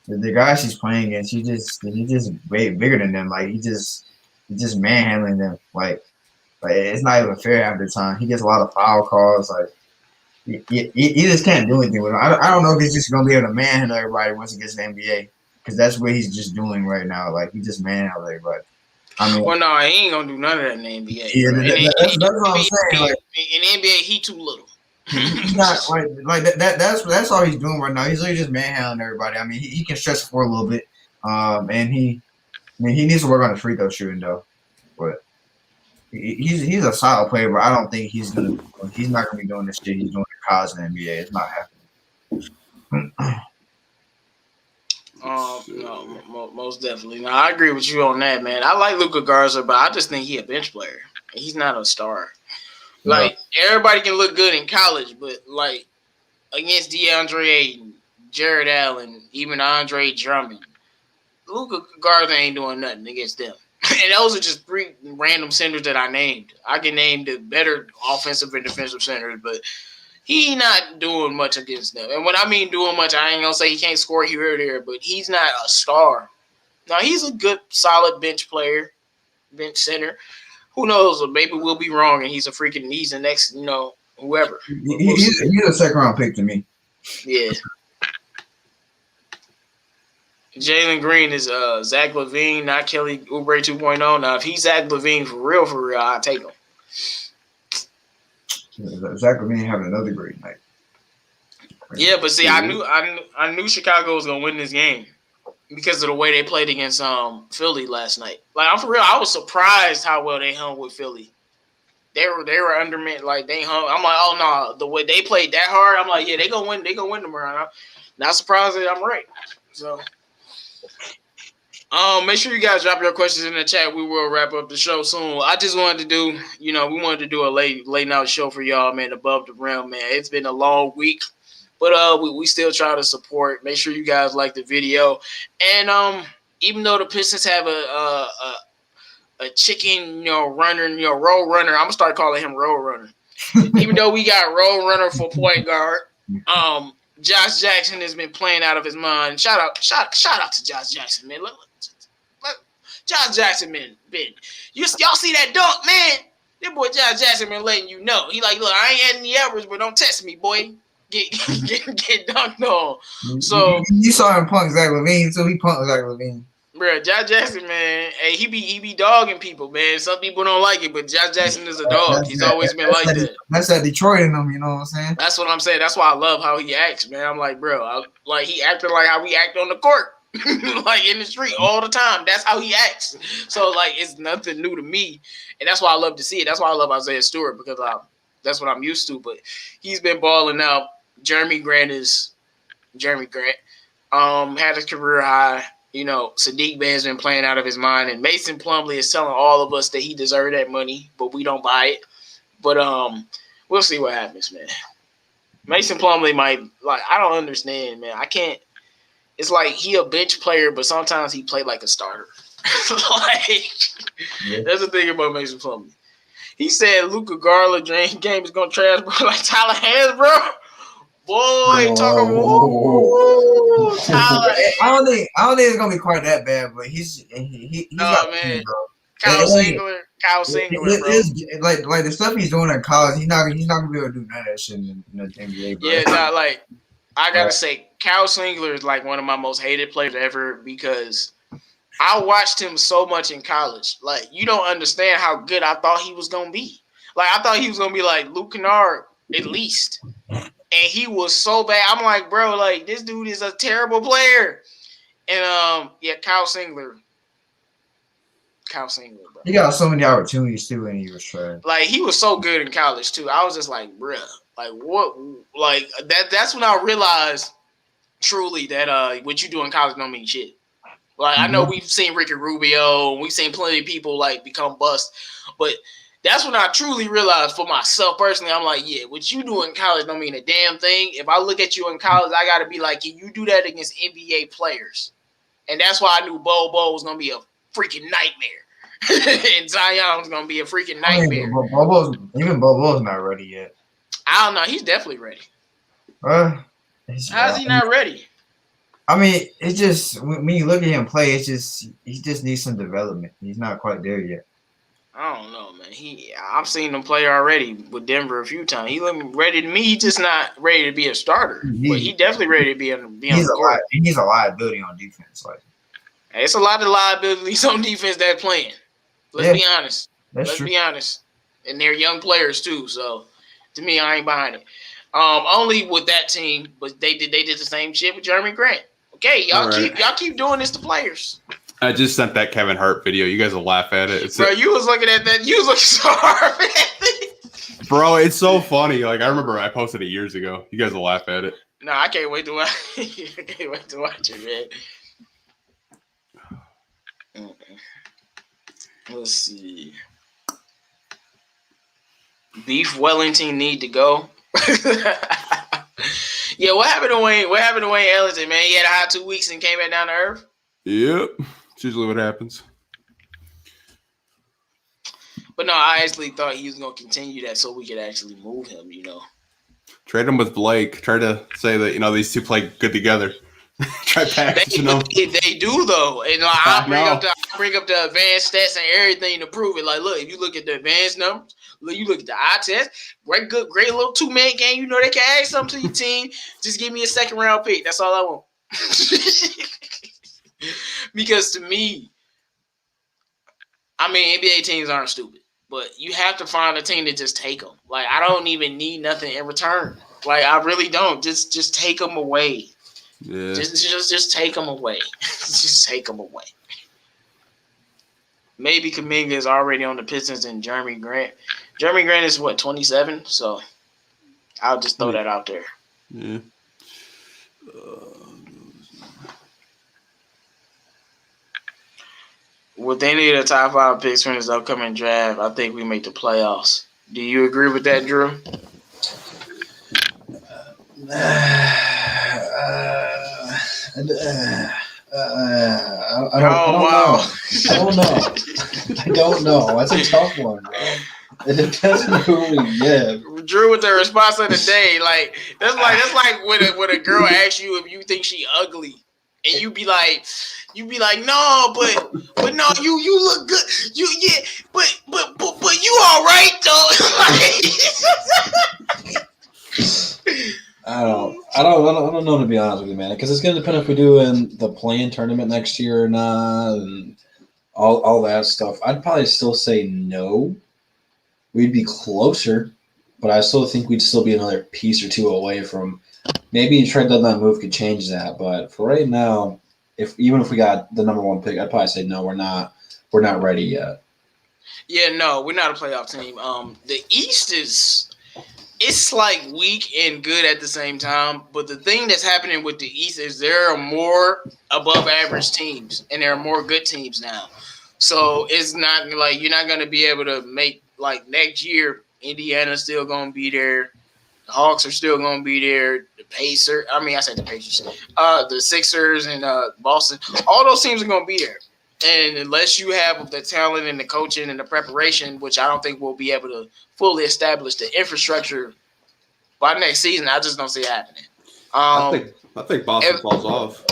the guys he's playing against, he just way bigger than them. Like he just manhandling them. Like it's not even fair half the time. He gets a lot of foul calls. Like he just can't do anything with him. I don't know if he's just gonna be able to manhandle everybody once he gets to the NBA because that's what he's just doing right now. Like he just manhandles everybody. I mean, well, no, he ain't gonna do none of that in the NBA. Yeah, that's what I'm saying. Like, in the NBA, he too little. He's not like that. That's all he's doing right now. He's literally just manhandling everybody. I mean, he can stretch the floor a little bit, and he needs to work on his free throw shooting though. But he's a solid player, but I don't think he's not gonna be doing this shit he's doing in college and NBA. It's not happening. No, most definitely. No, I agree with you on that, man. I like Luka Garza, but I just think he's a bench player. He's not a star. Like everybody can look good in college, but like against DeAndre Ayton, Jared Allen, even Andre Drummond, Luka Garza ain't doing nothing against them. And those are just three random centers that I named. I can name the better offensive and defensive centers, but he not doing much against them. And when I mean doing much, I ain't gonna say he can't score here or there, but he's not a star. Now he's a good, solid bench player, bench center. Who knows? Maybe we'll be wrong, and he's the next, whoever. He's a second round pick to me. Yeah. Jalen Green is Zach LaVine, not Kelly Oubre 2.0. Now, if he's Zach LaVine for real, I'll take him. Zach LaVine having another great night. Yeah, but see, I knew Chicago was gonna win this game because of the way they played against Philly last night. Like, I'm for real, I was surprised how well they hung with Philly. They were undermanned, like they hung. I'm like, oh no, the way they played that hard, I'm like, yeah, they gonna win tomorrow. I'm not surprised that I'm right. So. Make sure you guys drop your questions in the chat. We will wrap up the show soon. I just wanted to do, we wanted to do a late night show for y'all, man, above the rim, man. It's been a long week, but we still try to support. Make sure you guys like the video. And even though the Pistons have a chicken, runner, roll runner, I'm gonna start calling him roll runner. Even though we got roll runner for point guard, Josh Jackson has been playing out of his mind. Shout out to Josh Jackson, man. Look, Josh Jackson, man. Y'all see that dunk, man? That boy Josh Jackson been letting you know. He like, look, I ain't had any errors, but don't test me, boy. Get dunked on. So you saw him punk Zach LaVine, so he punked Zach LaVine. Bro, Josh Jackson, man, hey, he be dogging people, man. Some people don't like it, but Josh Jackson is a dog. He's always been like that. That's that Detroit in him, you know what I'm saying? That's what I'm saying. That's why I love how he acts, man. I'm like, bro, he acted like how we act on the court, like in the street all the time. That's how he acts. So like, it's nothing new to me, and that's why I love to see it. That's why I love Isaiah Stewart because that's what I'm used to. But he's been balling out. Jeremy Grant had a career high. Sadiq Bey's been playing out of his mind, and Mason Plumlee is telling all of us that he deserved that money, but we don't buy it. But we'll see what happens, man. Mason Plumlee might, I don't understand, man. I can't. It's like he a bench player, but sometimes he play like a starter. That's the thing about Mason Plumlee. He said Luka Garza game is gonna trash, bro, like Tyler Hands, bro. Boy, talking woo, Tyler. I don't think it's gonna be quite that bad, but he's got man. Kyle Singler, bro. Like the stuff he's doing in college, he's not gonna be able to do none of that shit in the NBA, bro. Yeah, I gotta say, Kyle Singler is like one of my most hated players ever because I watched him so much in college. Like, you don't understand how good I thought he was gonna be. Like, I thought he was gonna be like Luke Kennard at least. And he was so bad. I'm like, bro, like, this dude is a terrible player. And, Kyle Singler, bro. He got so many opportunities, too, and he was trash. Like, he was so good in college, too. I was just like, bruh. Like, what? Like, that's when I realized, truly, that what you do in college don't mean shit. Like, I know we've seen Ricky Rubio, and we've seen plenty of people, like, become bust. But that's when I truly realized for myself personally, I'm like, yeah, what you do in college don't mean a damn thing. If I look at you in college, I got to be like, can you do that against NBA players? And that's why I knew Bo was going to be a freaking nightmare. and Zion's gonna be a freaking nightmare. Even Bobo's not ready yet. I don't know. He's definitely ready. How's he not ready? I mean, it's just when you look at him play, it's just he just needs some development. He's not quite there yet. I don't know, man. I've seen him play already with Denver a few times. He looked ready to me. He's just not ready to be a starter, but he definitely ready to be on the court. He's a liability on defense. Like it's a lot of liabilities on defense that's playing. Let's be honest. Let's be honest. And they're young players too. So to me, I ain't behind it. Only with that team, but they did the same shit with Jeremy Grant. Okay, y'all keep doing this to players. I just sent that Kevin Hart video. You guys will laugh at it. You was looking at that. You was looking so hard at that. Bro, it's so funny. Like I remember I posted it years ago. You guys will laugh at it. No, I can't wait to watch. I can't wait to watch it, man. Let's see. Beef Wellington need to go. Yeah, what happened to Wayne? What happened to Wayne Ellington, man? He had a hot 2 weeks and came back down to earth. Yep, it's usually what happens. But no, I actually thought he was going to continue that so we could actually move him. Trade him with Blake. Try to say that these two play good together. Try packaging them. They do though, and I bring up the advanced stats and everything to prove it. Like, look, if you look at the advanced numbers, you look at the eye test, great little 2-man game. They can add something to your team. Just give me a second round pick. That's all I want. Because to me, I mean, NBA teams aren't stupid, but you have to find a team to just take them. Like, I don't even need nothing in return. Like, I really don't. Just take them away. Yeah. Just take them away. Just take them away. Maybe Kuminga is already on the Pistons and Jeremy Grant. Jeremy Grant is 27, so I'll just throw that out there. Yeah. With any of the top 5 picks from this upcoming draft, I think we make the playoffs. Do you agree with that, Drew? I don't know. That's a tough one, bro. It depends on who we get. Drew with the response of the day, like that's like when a girl asks you if you think she ugly, and you be like, no, but no, you look good. But you all right though. I don't know, to be honest with you, man, because it's gonna depend if we do in the play-in tournament next year or not, and all that stuff. I'd probably still say no. We'd be closer, but I still think we'd still be another piece or two away from maybe a trade deadline move could change that. But for right now, even if we got the number 1 pick, I'd probably say no. We're not ready yet. Yeah, no, we're not a playoff team. The East it's like weak and good at the same time. But the thing that's happening with the East is there are more above average teams and there are more good teams now. So it's not like you're not going to be able to make like next year. Indiana's still going to be there. The Hawks are still going to be there. The Pacers. I mean, I said the Pacers. The Sixers and Boston. All those teams are going to be there. And unless you have the talent and the coaching and the preparation, which I don't think we'll be able to fully establish the infrastructure by next season, I just don't see it happening. I think Boston falls off.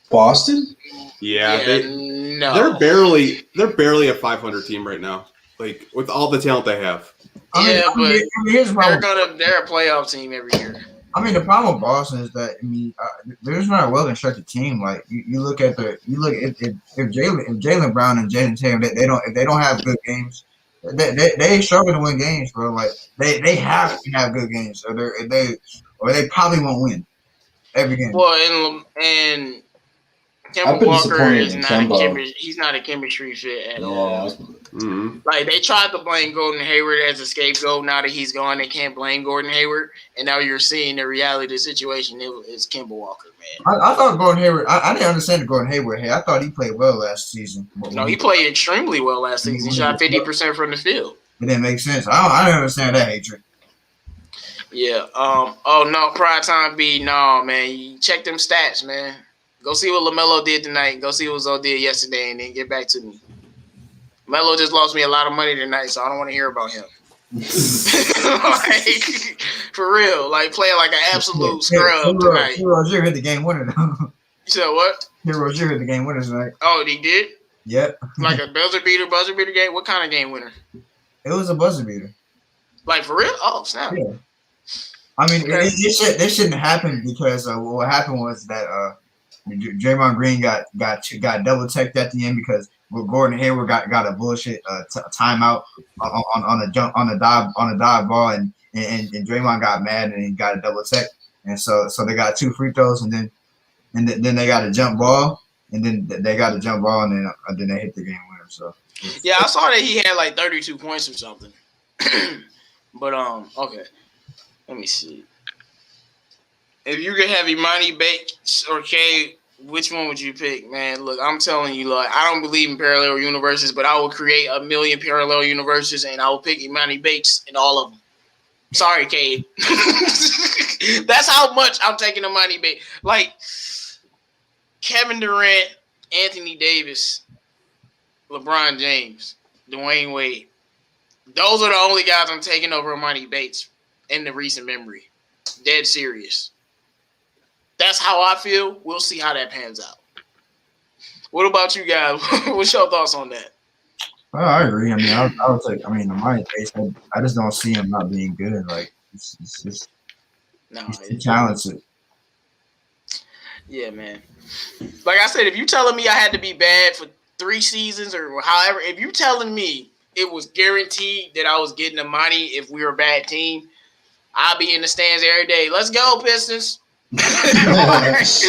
Boston? Yeah, no. They're barely a 500 team right now. Like with all the talent they have. Here's the problem. They're a playoff team every year. I mean, the problem with Boston is that there's not a well constructed team. Like you look at if Jaylen Brown and Jaden Tatum if they don't have good games, they struggle to win games, bro. Like they have to have good games, or they probably won't win every game. Well, and Kemba Walker is he's not a chemistry fit at all. Mm-hmm. Like they tried to blame Gordon Hayward as a scapegoat. Now that he's gone, they can't blame Gordon Hayward. And now you're seeing the reality of the situation. It's Kemba Walker, man. I thought Gordon Hayward. I didn't understand the Gordon Hayward. Hey, I thought he played well last season. No, he played extremely well last season. He shot 50% from the field. It didn't make sense. I didn't understand that hatred. Yeah. Oh no, prime time B. No, man. You check them stats, man. Go see what LaMelo did tonight. Go see what Zoe did yesterday, and then get back to me. Melo just lost me a lot of money tonight, so I don't want to hear about him. Like, for real, like playing like an absolute scrub tonight. Hero Rozier hit the game winner though. You said what? Hero Rozier hit the game winner tonight. Oh, he did? Yep. Like a buzzer beater game? What kind of game winner? It was a buzzer beater. Like for real? Oh, snap. Yeah. I mean, this shouldn't happen because what happened was that Draymond Green got double teched at the end because Gordon Hayward got a bullshit timeout on a dive ball and Draymond got mad and he got a double tech, and so they got 2 free throws and then they got a jump ball and then they got a jump ball and then they hit the game winner. So yeah, I saw that he had like 32 points or something. But okay, let me see. If you could have Imani Bates or K, which one would you pick, man? Look, I'm telling you, like, I don't believe in parallel universes, but I will create a million parallel universes, and I will pick Imani Bates in all of them. Sorry, Cade. That's how much I'm taking Imani Bates. Like, Kevin Durant, Anthony Davis, LeBron James, Dwayne Wade. Those are the only guys I'm taking over Imani Bates in the recent memory. Dead serious. That's how I feel. We'll see how that pans out. What about you guys? What's your thoughts on that? Well, I agree. I mean, I would take. I mean, Imani Bates. I just don't see him not being good. Like, it's just he's too talented. Yeah, man. Like I said, if you're telling me I had to be bad for 3 seasons or however, if you're telling me it was guaranteed that I was getting Imani if we were a bad team, I'll be in the stands every day. Let's go, Pistons. Let's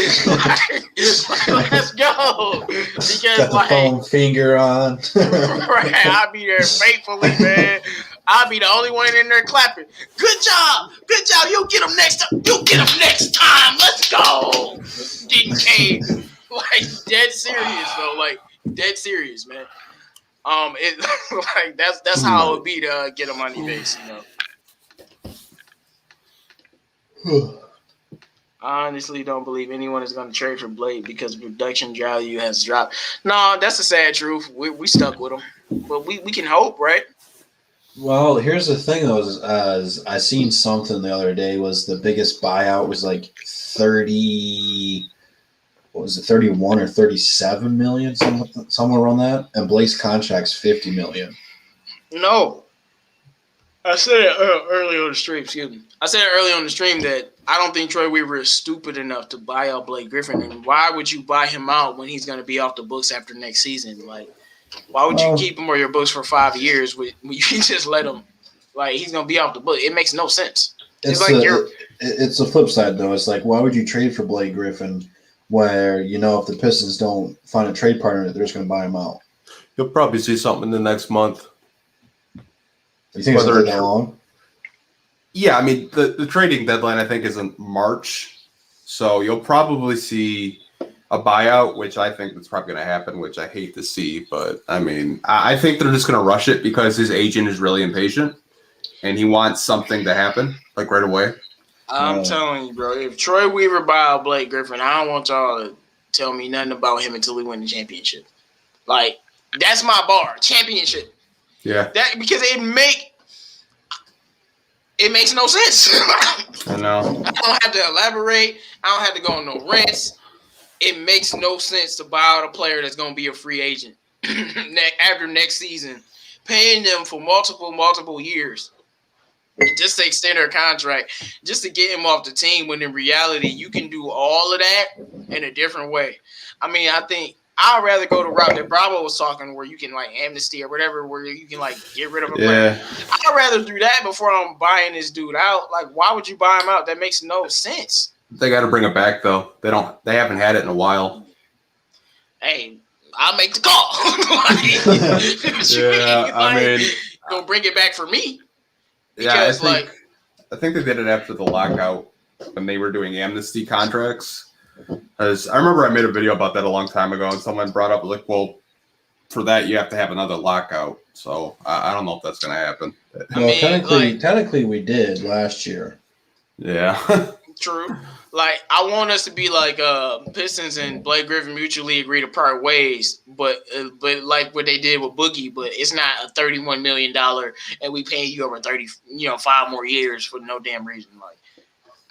go. Because got the foam finger on. Right, I'll be there faithfully, man. I'll be the only one in there clapping. Good job. You'll get them next time. Let's go. Getting paid. Like, dead serious, though. Like, dead serious, man. It like that's how it would be to get them on the base, you know. I honestly don't believe anyone is going to trade for Blake because production value has dropped. No, that's the sad truth. We stuck with him, but we can hope, right? Well, here's the thing, though. As I seen something the other day, was the biggest buyout was like 30. What was it, 31 or 37 million, somewhere around that, and Blake's contract's 50 million. No, I said it early on the stream. Excuse me. I said early on the stream that I don't think Troy Weaver is stupid enough to buy out Blake Griffin. And why would you buy him out when he's going to be off the books after next season? Like, why would you keep him on your books for 5 years when you just let him? Like, he's going to be off the book. It makes no sense. It's the flip side, though. It's like, why would you trade for Blake Griffin where, you know, if the Pistons don't find a trade partner, they're just going to buy him out? You'll probably see something in the next month. You think it's that long? Yeah, I mean, the trading deadline, I think, is in March. So you'll probably see a buyout, which I think that's probably going to happen, which I hate to see. But, I mean, I think they're just going to rush it because his agent is really impatient and he wants something to happen, like, right away. I'm telling you, bro, if Troy Weaver buy out Blake Griffin, I don't want y'all to tell me nothing about him until we win the championship. Like, that's my bar, championship. Yeah. That because it makes no sense. I know. I don't have to elaborate. I don't have to go on no rants. It makes no sense to buy out a player that's going to be a free agent after next season, paying them for multiple years just to extend their contract, just to get him off the team when in reality you can do all of that in a different way. I mean, I think I'd rather go the route that Bravo was talking where you can like amnesty or whatever, where you can like get rid of a player. I'd rather do that before I'm buying this dude out. Like, why would you buy him out? That makes no sense. They got to bring it back though. They haven't had it in a while. Hey, I'll make the call. I mean, don't bring it back for me. Because, I think they did it after the lockout when they were doing amnesty contracts. Because I remember I made a video about that a long time ago, and someone brought up, like, well, for that you have to have another lockout. So I don't know if that's going to happen. Well, technically we did last year. Yeah. True. Like, I want us to be like Pistons and Blake Griffin mutually agree to part ways, but like what they did with Boogie, but it's not a $31 million and we paying you over 5 more years for no damn reason. Like,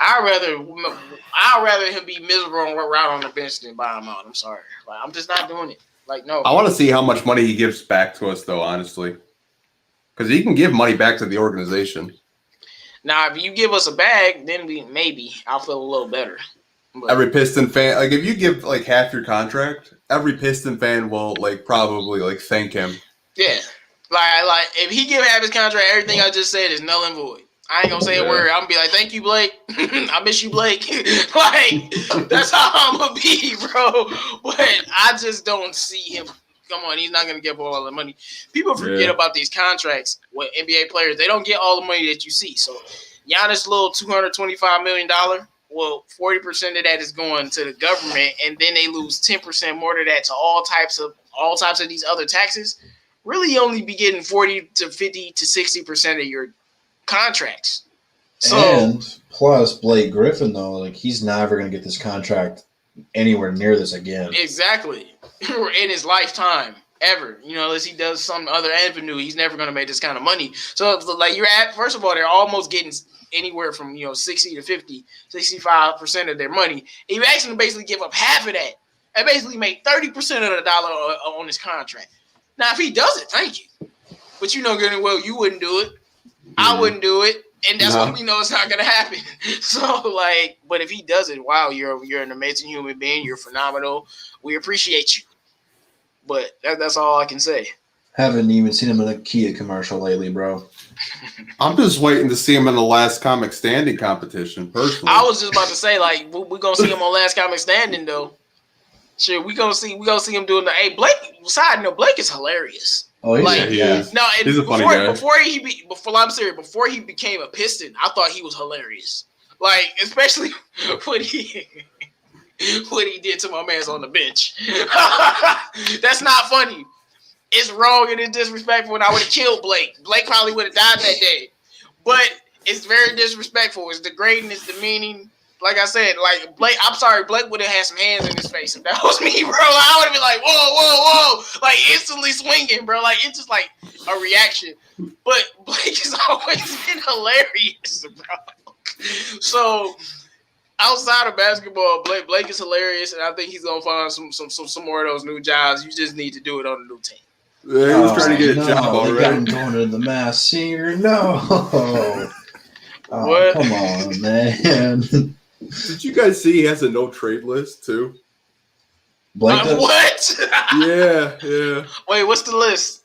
I'd rather him be miserable and work out on the bench than buy him out. I'm sorry. Like, I'm just not doing it. Like, no. I want to see how much money he gives back to us, though, honestly. Because he can give money back to the organization. Now, if you give us a bag, then I'll feel a little better. But every Piston fan, like if you give like half your contract, every Piston fan will like probably like thank him. Yeah, like if he give half his contract, everything I just said is null and void. I ain't gonna say a word. I'm gonna be like, thank you, Blake. I miss you, Blake. Like, that's how I'm gonna be, bro. But I just don't see him. Come on, he's not gonna give all the money. People forget about these contracts with NBA players. They don't get all the money that you see. So Giannis' little $225 million. Well, 40% of that is going to the government, and then they lose 10% more to that to all types of these other taxes. Really, you only be getting 40 to 50 to 60% of your contracts. So, and plus Blake Griffin, though, like he's never going to get this contract anywhere near this again. Exactly. In his lifetime, ever. Unless he does some other avenue, he's never going to make this kind of money. So, like, you're at, first of all, they're almost getting anywhere from 60 to 50, 65% of their money. And you actually basically give up half of that and basically make 30% of the dollar on his contract. Now, if he does it, thank you. But you know good and well you wouldn't do it. I wouldn't do it. And that's why we know it's not going to happen. So, like, but if he does it, wow, you're an amazing human being. You're phenomenal. We appreciate you. But that's all I can say. Haven't even seen him in a Kia commercial lately, bro. I'm just waiting to see him in the Last Comic Standing competition, personally. I was just about to say, like, we're going to see him on Last Comic Standing, though. Sure, we're gonna see him doing the. Hey, Blake. Side note, Blake is hilarious. Oh, he is. No, he's a funny guy. Before he became a Piston, I thought he was hilarious. Like, especially when he did to my man's on the bench. That's not funny. It's wrong and it's disrespectful. And I would have killed Blake. Blake probably would have died that day. But it's very disrespectful. It's degrading. It's demeaning. Like I said, like Blake, I'm sorry, Blake would have had some hands in his face if that was me, bro. Like, I would have been like, whoa, like instantly swinging, bro. Like it's just like a reaction. But Blake has always been hilarious, bro. So outside of basketball, Blake is hilarious, and I think he's gonna find some more of those new jobs. You just need to do it on a new team. Yeah, he was trying to get a job already. I'm going to the Masked Singer. No. What? Come on, man. Did you guys see he has a no trade list too? Blake what? Yeah. Wait, what's the list?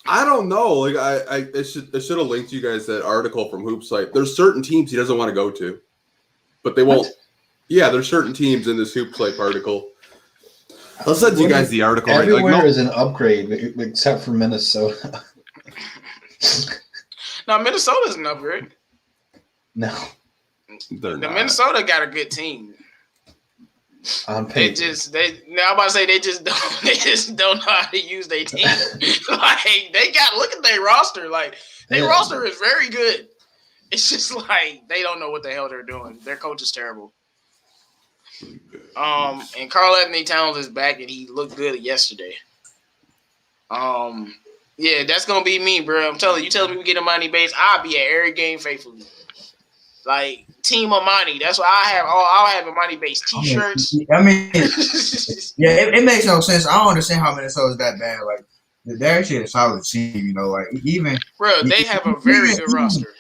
I don't know. Like I should have linked you guys that article from Hoop Site. There's certain teams he doesn't want to go to, but they won't. What? Yeah, there's certain teams in this Hoop Site article. I'll send you guys the article. Everywhere is an upgrade except for Minnesota. No, Minnesota's an upgrade. No. Minnesota got a good team. I'm about to say they just don't know how to use their team. Like look at their roster. Like their roster is very good. It's just like they don't know what the hell they're doing. Their coach is terrible. And Karl Anthony Towns is back and he looked good yesterday. Yeah, that's gonna be me, bro. I'm telling you, me we get a money base, I'll be at every game faithfully. Like Team Amani, that's what I'll have a money base T-shirts. I mean, yeah, it makes no sense. I don't understand how Minnesota's that bad. Like they're actually a solid team, like even bro, they have a very good roster.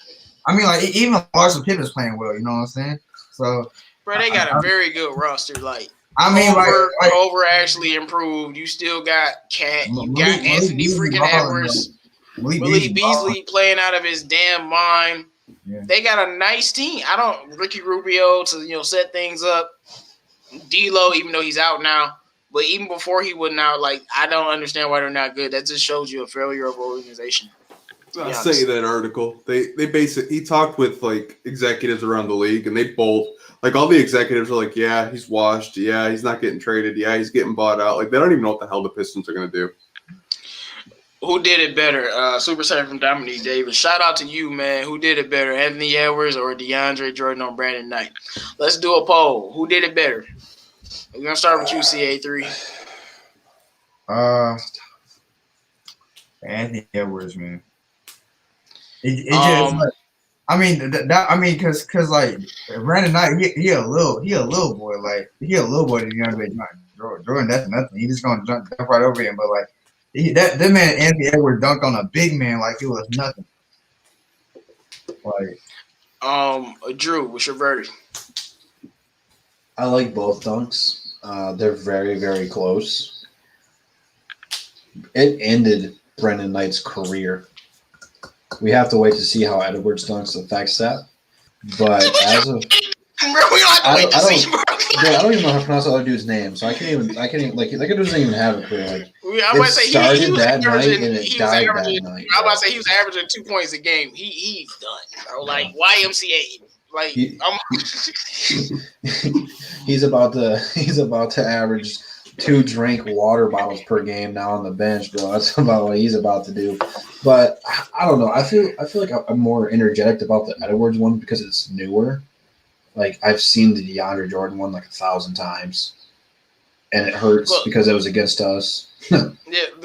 I mean, like even Larson Pippen's playing well. You know what I'm saying? So, bro, they got a very good roster. Like I mean, over actually improved. You still got Cat. You got Anthony freaking Edwards. Malik Beasley playing out of his damn mind. Yeah. They got a nice team. Ricky Rubio to set things up. D'Lo, even though he's out now, but even before he wasn't out, like I don't understand why they're not good. That just shows you a failure of organization. I sent you that article. They basically he talked with like executives around the league, and they both like all the executives are like, yeah, he's washed. Yeah, he's not getting traded. Yeah, he's getting bought out. Like they don't even know what the hell the Pistons are gonna do. Who did it better? Super Saiyan from Dominique Davis. Shout out to you, man. Who did it better, Anthony Edwards or DeAndre Jordan or Brandon Knight? Let's do a poll. Who did it better? We're gonna start with you, CA3. Anthony Edwards, man. It just like, I mean, cause like Brandon Knight, he a little boy, like he a little boy to DeAndre Jordan. That's nothing. He just gonna jump right over him, but like. That man Anthony Edwards dunked on a big man like it was nothing. Like, Drew, what's your verdict? I like both dunks. They're very, very close. It ended Brendan Knight's career. We have to wait to see how Edwards dunks affects that. But as of I don't even know how to pronounce the other dude's name, so I can't even like that dude doesn't even have a career. Like it started that night and it died that night. I'm about to say he was averaging 2 points a game. He's done, bro. Like YMCA. Like he's about to average 2 drink water bottles per game now on the bench, bro. That's about what he's about to do. But I don't know. I feel like I'm more energetic about the Edwards one because it's newer. Like I've seen the DeAndre Jordan one like 1,000 times, and it hurts because it was against us. Yeah,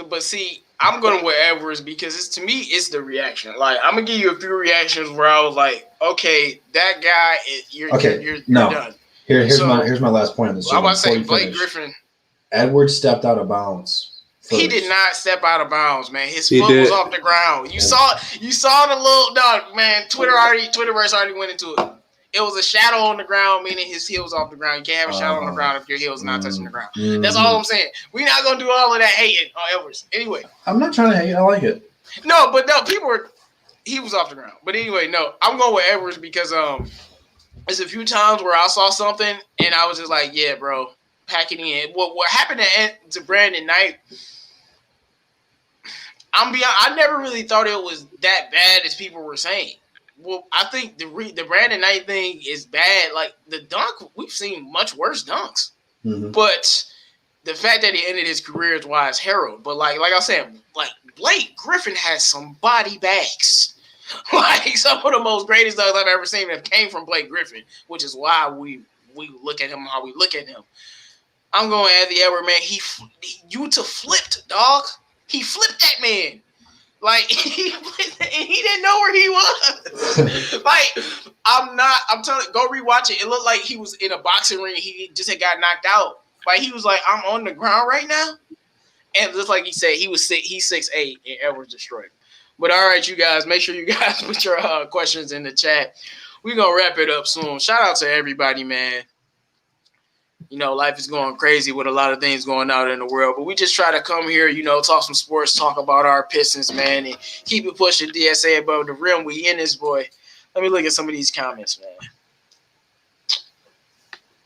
but see, I'm going with Edwards because to me it's the reaction. Like I'm gonna give you a few reactions where I was like, okay, that guy, you're done. Here's my last point on this. I'm about to say Blake Griffin. Edwards stepped out of bounds. First. He did not step out of bounds, man. His foot was off the ground. You saw the little dog, man. Twitterverse already went into it. It was a shadow on the ground, meaning his heels off the ground. You can't have a shadow on the ground if your heels not touching the ground. That's all I'm saying. We're not gonna do all of that hating on Edwards. Anyway, I'm not trying to hate. I like it. No, he was off the ground. But anyway, no, I'm going with Edwards because there's a few times where I saw something and I was just like, yeah, bro, pack it in. What happened to Brandon Knight? I never really thought it was that bad as people were saying. Well, I think the Brandon Knight thing is bad. Like the dunk, we've seen much worse dunks. Mm-hmm. But the fact that he ended his career is why it's heralded. But like I said, like Blake Griffin has some body bags. Like some of the most greatest dunks I've ever seen have came from Blake Griffin, which is why we look at him how we look at him. I'm going Anthony Edwards, man. He flipped, dog. He flipped that man. Like he didn't know where he was. Like I'm telling you, go rewatch it. It looked like he was in a boxing ring. He just had got knocked out. Like he was like, I'm on the ground right now. And just like he said, he's 6'8", and Edwards destroyed him. But all right, you guys, make sure you guys put your questions in the chat. We're gonna wrap it up soon. Shout out to everybody, man. You know, life is going crazy with a lot of things going out in the world, but we just try to come here, you know, talk some sports, talk about our Pistons, man, and keep it pushing DSA above the rim. We in this, boy. Let me look at some of these comments, man.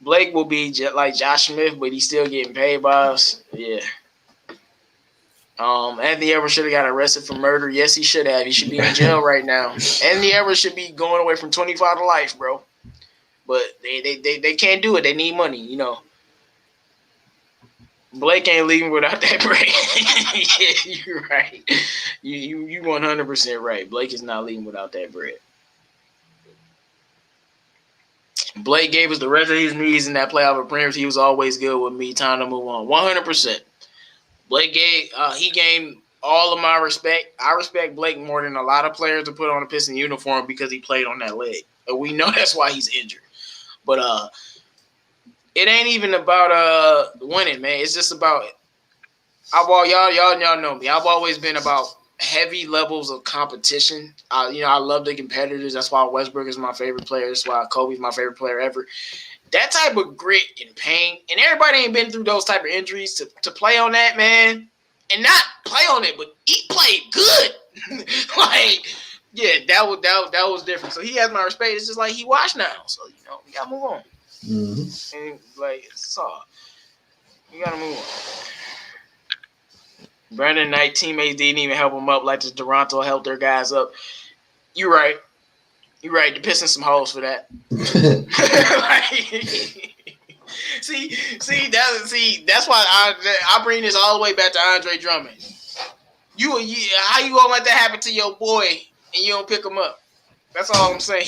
Blake will be like Josh Smith, but he's still getting paid by us. Yeah. Anthony Edwards should have got arrested for murder. Yes, he should have. He should be in jail right now. Anthony Edwards should be going away from 25 to life, bro. But they can't do it. They need money, you know. Blake ain't leaving without that bread. Yeah, you're right. You 100% right. Blake is not leaving without that bread. Blake gave us the rest of his knees in that playoff appearance. He was always good with me. Time to move on. 100%. Blake he gained all of my respect. I respect Blake more than a lot of players to put on a Piston uniform because he played on that leg. And we know that's why he's injured. But it ain't even about winning, man. It's just about y'all know me. I've always been about heavy levels of competition. I love the competitors. That's why Westbrook is my favorite player. That's why Kobe's my favorite player ever. That type of grit and pain, and everybody ain't been through those type of injuries to play on that, man. And not play on it, but he played good. Like, yeah, that was different. So he has my respect. It's just like he washed now. So, you know, we gotta move on. Mm-hmm. And like it's all. We gotta move on. Brandon Knight teammates didn't even help him up like the Toronto helped their guys up. You're right. You're right. The Pistons some hoes for that. That's why I bring this all the way back to Andre Drummond. how you gonna let that happen to your boy and you don't pick him up? That's all I'm saying.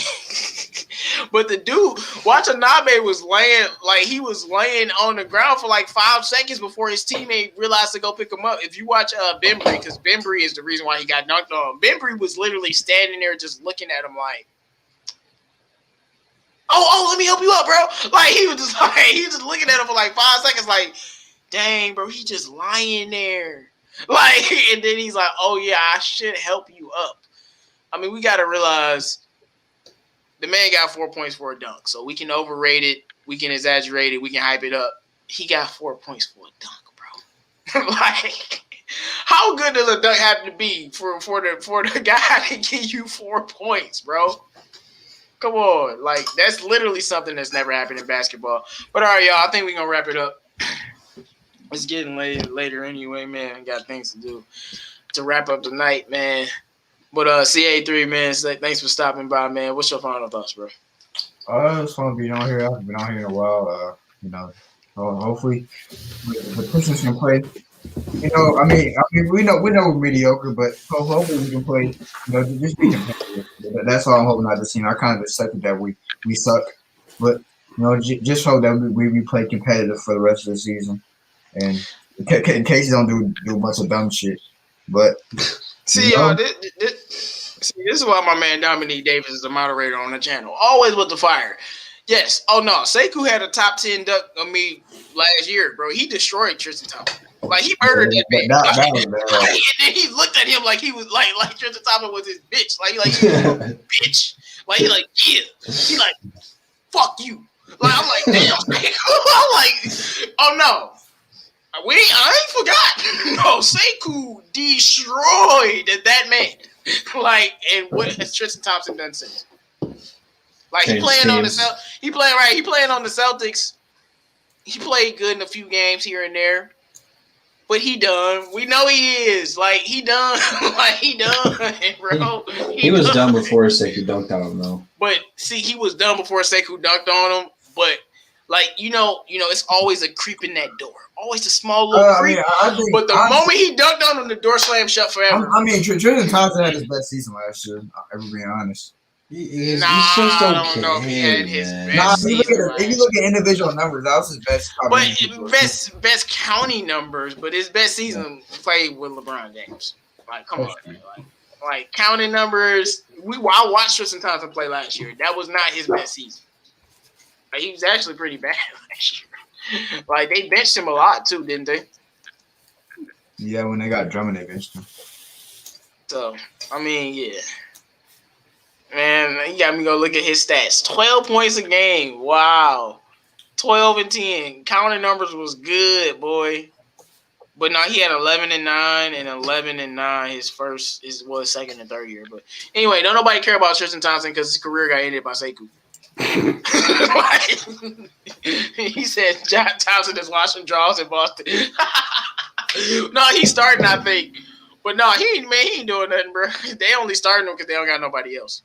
But the dude, Watanabe was laying on the ground for like 5 seconds before his teammate realized to go pick him up. If you watch Bembry, because Bembry is the reason why he got dunked on. Bembry was literally standing there just looking at him like, oh, let me help you up, bro. Like he was just looking at him for like 5 seconds, like, dang, bro, he just lying there. Like, and then he's like, oh yeah, I should help you up. I mean, we gotta realize the man got 4 points for a dunk, so we can overrate it, we can exaggerate it, we can hype it up. He got 4 points for a dunk, bro. Like, how good does a dunk have to be for the guy to give you 4 points, bro? Come on, like that's literally something that's never happened in basketball. But all right, y'all, I think we're gonna wrap it up. It's getting later anyway, man. I got things to do to wrap up the night, man. But CA3, man, thanks for stopping by, man. What's your final thoughts, bro? It's fun being on here. I've been on here in a while. Hopefully the Pistons can play. I mean, we know we're mediocre, but hopefully we can play. Just be competitive. That's all I'm hoping out this team. I kind of accepted that we suck, but just hope that we play competitive for the rest of the season, and in case you don't do a bunch of dumb shit. But see, y'all, this is why my man Dominique Davis is the moderator on the channel. Always with the fire. Yes. Oh no, Sekou had a top 10 dunk on me last year, bro. He destroyed Tristan Thompson. Like he murdered that man. And then he looked at him like he was like Tristan Thompson was his bitch. Like he was a bitch. Like he like, yeah. He like, fuck you. Like I'm like, damn. I'm like, oh no. I ain't forgot. No, Sekou destroyed that man. Like, and what has Tristan Thompson done since? Like he playing on the Celtics. He played good in a few games here and there. But he done. We know he is. Like, he done. Like, he done, bro. He was done before Sekou dunked on him, though. But, see, he was done before Sekou dunked on him. But, like, it's always a creep in that door. Always a small little creep. But the moment he dunked on him, the door slammed shut forever. Tristan Thompson had his best season last year, if we're being honest. He's just okay. I don't know if he had his best season. If you look at individual numbers, that was his best. But best county numbers, but his best season played with LeBron James. Like, come on, man. Like counting numbers. I watched Tristan Thompson play last year. That was not his best season. Like, he was actually pretty bad last year. Like they benched him a lot too, didn't they? Yeah, when they got Drummond, they benched him. So I mean, yeah. Man, you got me go look at his stats. 12 points a game. Wow. 12 and 10. Counting numbers was good, boy. But no, he had 11 and 9 and 11 and 9 his second and third year. But anyway, don't nobody care about Tristan Thompson because his career got ended by Sekou. He said John Thompson is washing draws in Boston. No, he's starting, I think. But no, he ain't doing nothing, bro. They only starting him because they don't got nobody else.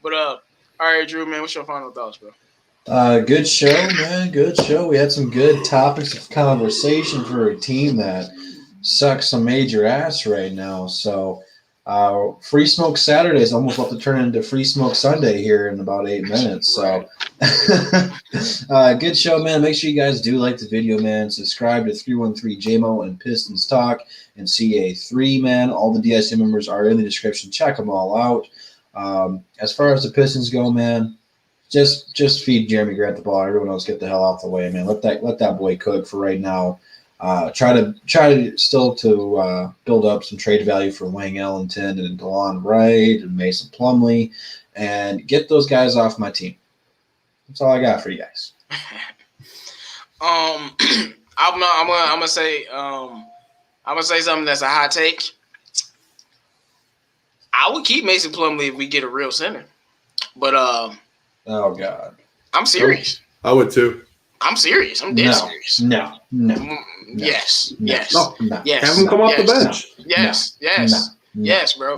But all right, Drew, man, what's your final thoughts, bro? Good show, man. Good show. We had some good topics of conversation for a team that sucks some major ass right now. So, Free Smoke Saturday is almost about to turn into Free Smoke Sunday here in about 8 minutes. So, good show, man. Make sure you guys do like the video, man. Subscribe to 313 JMO and Pistons Talk and CA3, man. All the DSA members are in the description. Check them all out. As far as the Pistons go, man, just feed Jeremy Grant the ball. Everyone else get the hell out the way, man. Let that boy cook for right now. Try to still build up some trade value for Wayne Ellington and DeLon Wright and Mason Plumlee, and get those guys off my team. That's all I got for you guys. I'm gonna say something that's a hot take. I would keep Mason Plumlee if we get a real center. But oh God, I'm serious. I would too. I'm serious. I'm dead serious. No. Yes. Yes. No. Yes. Have him come off the bench. Yes, bro.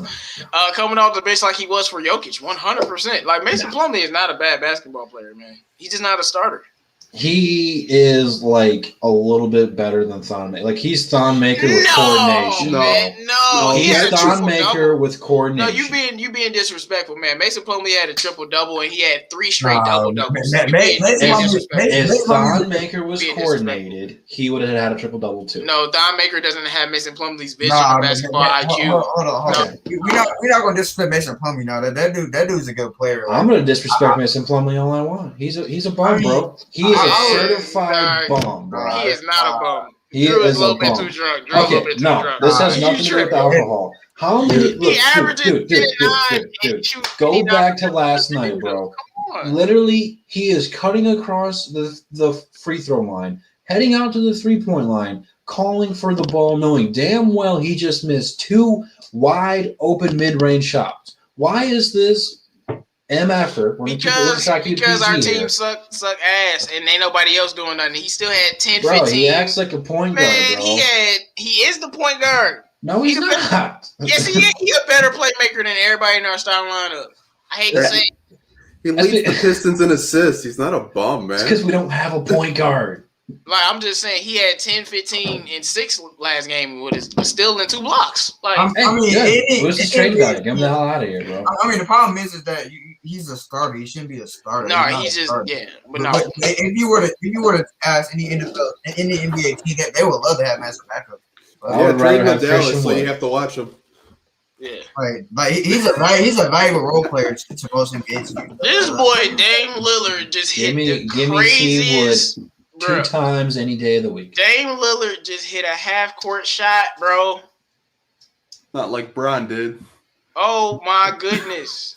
Coming off the bench like he was for Jokic, 100%. Like Mason Plumlee is not a bad basketball player, man. He's just not a starter. He is like a little bit better than Thonmaker. Like he's Thonmaker with coordination. No, he's had a Thonmaker with No, coordination. you being disrespectful, man. Mason Plumlee had a triple double and he had 3 straight double doubles. If Thonmaker was coordinated, he would have had a triple double too. No, Thonmaker doesn't have Mason Plumlee's vision or basketball IQ. Hold on. We're not gonna disrespect Mason Plumlee now. That dude's a good player. I'm gonna disrespect Mason Plumlee all I want. He's a bum, bro. He is a certified bum, bro. He is not a bum. He Drew is a little bit too drunk. This has nothing to do with alcohol. How many? Dude. Go back to last night, bro. Literally, he is cutting across the free throw line, heading out to the 3-point line, calling for the ball, knowing damn well he just missed 2 wide open mid-range shots. Why is this MFer? Because our team suck ass and ain't nobody else doing nothing. He still had 10, bro, 15. He acts like a point guard, bro. He is the point guard. No, he's not. Yes, he is. He's a better playmaker than everybody in our starting lineup. I hate to say it. He leads the Pistons in assists. He's not a bum, man. It's because we don't have a point guard. Like, I'm just saying, he had 10, 15, and 6 last game but still in 2 blocks. Like, what's his trade value? Get him the hell out of here, bro. I mean, the problem is that he's a starter. He shouldn't be a starter. No, he's just but no. But if you were to ask any NFL in the NBA team, they would love to have Master backup. Trade him to Dallas, so you have to watch him. Yeah, like he's a valuable role player to most NBA teams. This boy Dame Lillard just hit the craziest. 2 times any day of the week. Dame Lillard just hit a half-court shot, bro. Not like Bron did. Oh my goodness!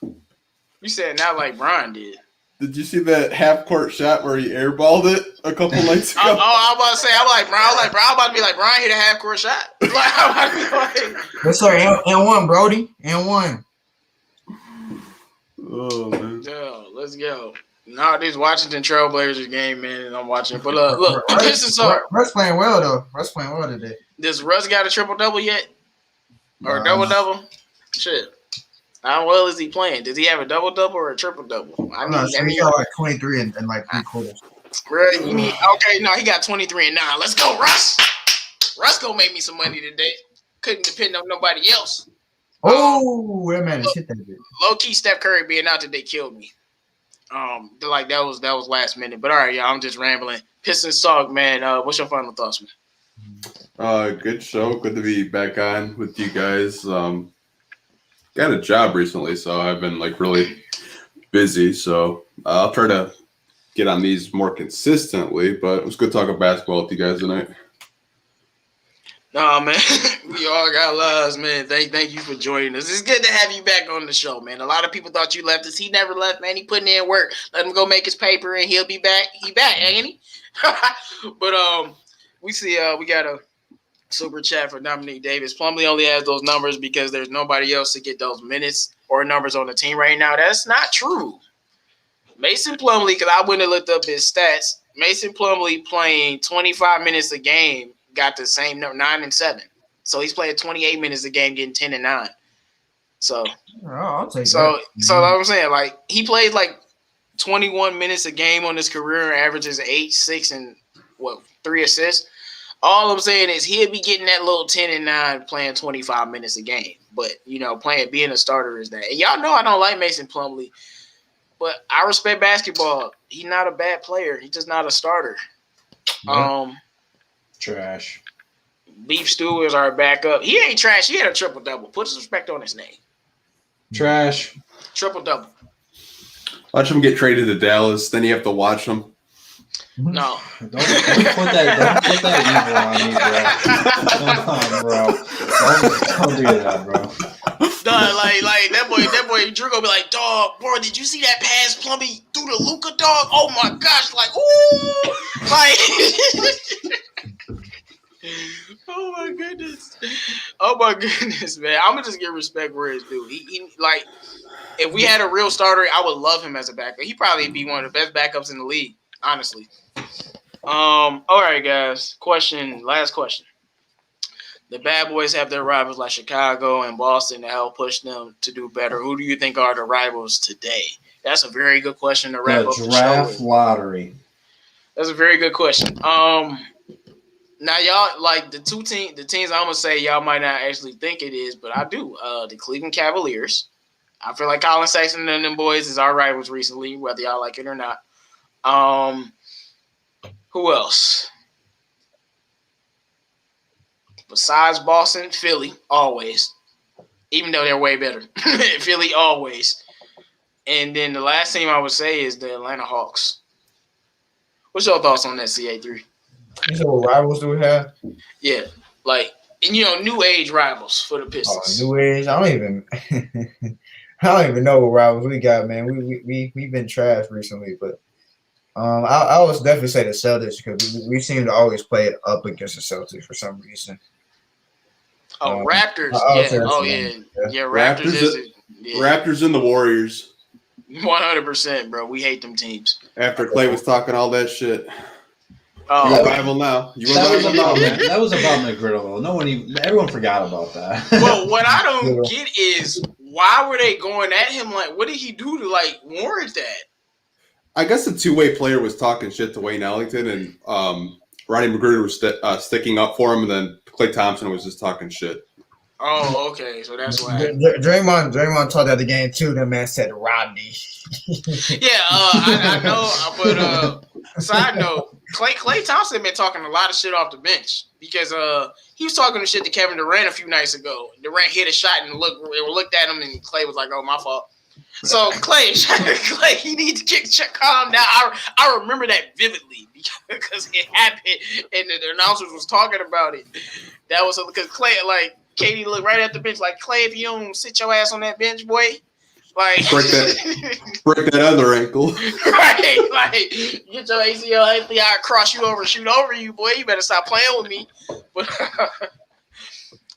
You said not like Bron did. Did you see that half-court shot where he airballed it a couple nights ago? I'm about to say, I'm like Bron. I'm about to be like Bron hit a half-court shot. I'm about to be like, yes, sir. And one, Brody. And one. Oh man. Yo, let's go. No, this Washington Trailblazers game, man, and I'm watching. But look, the Pistons are. Russ playing well though. Russ playing well today. Does Russ got a triple double yet, or a double double? Shit. How well is he playing? Does he have a double double or a triple double? I'm not sure. He got like 23 and like 3 quarters. Right? No, he got 23 and 9. Let's go, Russ. Russ gonna make me some money today. Couldn't depend on nobody else. Oh, that man hit that bit. Low key, Steph Curry being out today killed me. Like that was last minute. But all right, y'all, I'm just rambling. Pistons talk, man. What's your final thoughts, man? Good show. Good to be back on with you guys. Got a job recently, so I've been like really busy. So I'll try to get on these more consistently. But it was good talking basketball with you guys tonight. Nah, man, we all got loves, man. Thank you for joining us. It's good to have you back on the show, man. A lot of people thought you left us. He never left, man. He putting in work. Let him go make his paper, and he'll be back. He back, ain't he? But we see we got a super chat for Dominique Davis. Plumlee only has those numbers because there's nobody else to get those minutes or numbers on the team right now. That's not true. Mason Plumlee, because I went and looked up his stats. Mason Plumlee playing 25 minutes a game. Got the same number, 9 and 7. So he's playing 28 minutes a game, getting 10 and 9. So, I'll take so I'm saying, like, he played like 21 minutes a game on his career, averages 8, 6, and 3 assists. All I'm saying is he'll be getting that little 10 and 9 playing 25 minutes a game. But, being a starter is that. And y'all know I don't like Mason Plumlee, but I respect basketball. He's not a bad player. He's just not a starter. Yeah. Trash. Beef Stew is our backup. He ain't trash. He had a triple-double. Put some respect on his name. Trash. Triple-double. Watch him get traded to Dallas. Then you have to watch him. No. Don't put that evil on me, bro. Come on, bro. Don't do that, bro. Dog, like that boy Drew gonna be like, dog, bro, did you see that pass Plumlee through the Luka, dog? Oh my gosh, like, ooh, like. Oh my goodness, man. I'm gonna just give respect where it's due. He like, if we had a real starter, I would love him as a backup. He'd probably be one of the best backups in the league, honestly. All right, guys. Last question. The bad boys have their rivals like Chicago and Boston to help push them to do better. Who do you think are the rivals today? That's a very good question to wrap up the draft show lottery. That's a very good question. Now y'all like the teams I'm gonna say y'all might not actually think it is, but I do. The Cleveland Cavaliers. I feel like Colin Sexton and them boys is our rivals recently, whether y'all like it or not. Who else? Besides Boston, Philly, always. Even though they're way better. Philly, always. And then the last team I would say is the Atlanta Hawks. What's your thoughts on that, CA3? You know what rivals do we have? Yeah, like, and new age rivals for the Pistons. New age? I don't even know what rivals we got, man. We've been trashed recently, but I would definitely say the Celtics because we seem to always play it up against the Celtics for some reason. Raptors. Yeah. Raptors and the Warriors. 100%, bro. We hate them teams. After Clay was talking all that shit. Oh, you're a rival now. That was about McGriddle. Everyone forgot about that. Well, what I don't get is why were they going at him? Like, what did he do to warrant that? I guess the two-way player was talking shit to Wayne Ellington, and Rodney McGruder was sticking up for him, and then Klay Thompson was just talking shit. Oh, okay. So that's why. Draymond talked at the game too. The man said Rodney. Yeah, I know. But side note, Klay Thompson been talking a lot of shit off the bench because he was talking shit to Kevin Durant a few nights ago. Durant hit a shot and looked at him, and Klay was like, "Oh, my fault." So Klay, he needs to calm down. I remember that vividly because it happened, and the announcers was talking about it. That was because Klay, Katie looked right at the bench like, Klay, if you don't sit your ass on that bench, boy, break that other ankle. Right, get your ACL, I'll cross you over, shoot over you, boy. You better stop playing with me. But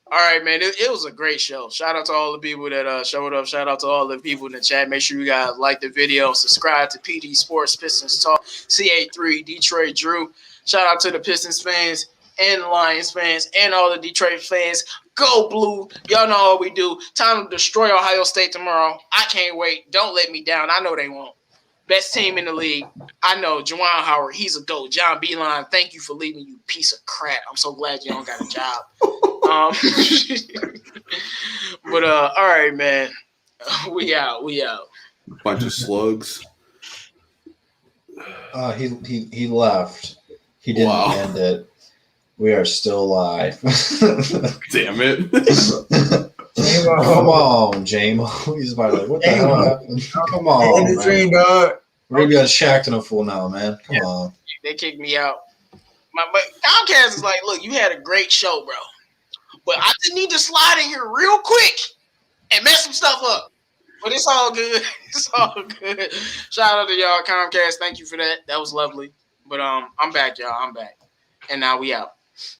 all right, man, it was a great show. Shout out to all the people that showed up. Shout out to all the people in the chat. Make sure you guys like the video, subscribe to PD Sports Pistons Talk, CA3, Detroit Drew. Shout out to the Pistons fans and the Lions fans and all the Detroit fans. Go Blue. Y'all know what we do. Time to destroy Ohio State tomorrow. I can't wait. Don't let me down. I know they won't. Best team in the league. I know. Juwan Howard, he's a GOAT. John Beeline, thank you for leaving, you piece of crap. I'm so glad you don't got a job. But all right, man. We out. Bunch of slugs. He left. He didn't end it. We are still live. Damn it. Come on, J-Mo. He's about like, what the hell happened? Come on, man. We're going to be unshacking a fool now, man. Come on. They kicked me out. But Comcast is like, look, you had a great show, bro. But I just need to slide in here real quick and mess some stuff up. But it's all good. It's all good. Shout out to y'all, Comcast. Thank you for that. That was lovely. But I'm back, y'all. I'm back. And now we out.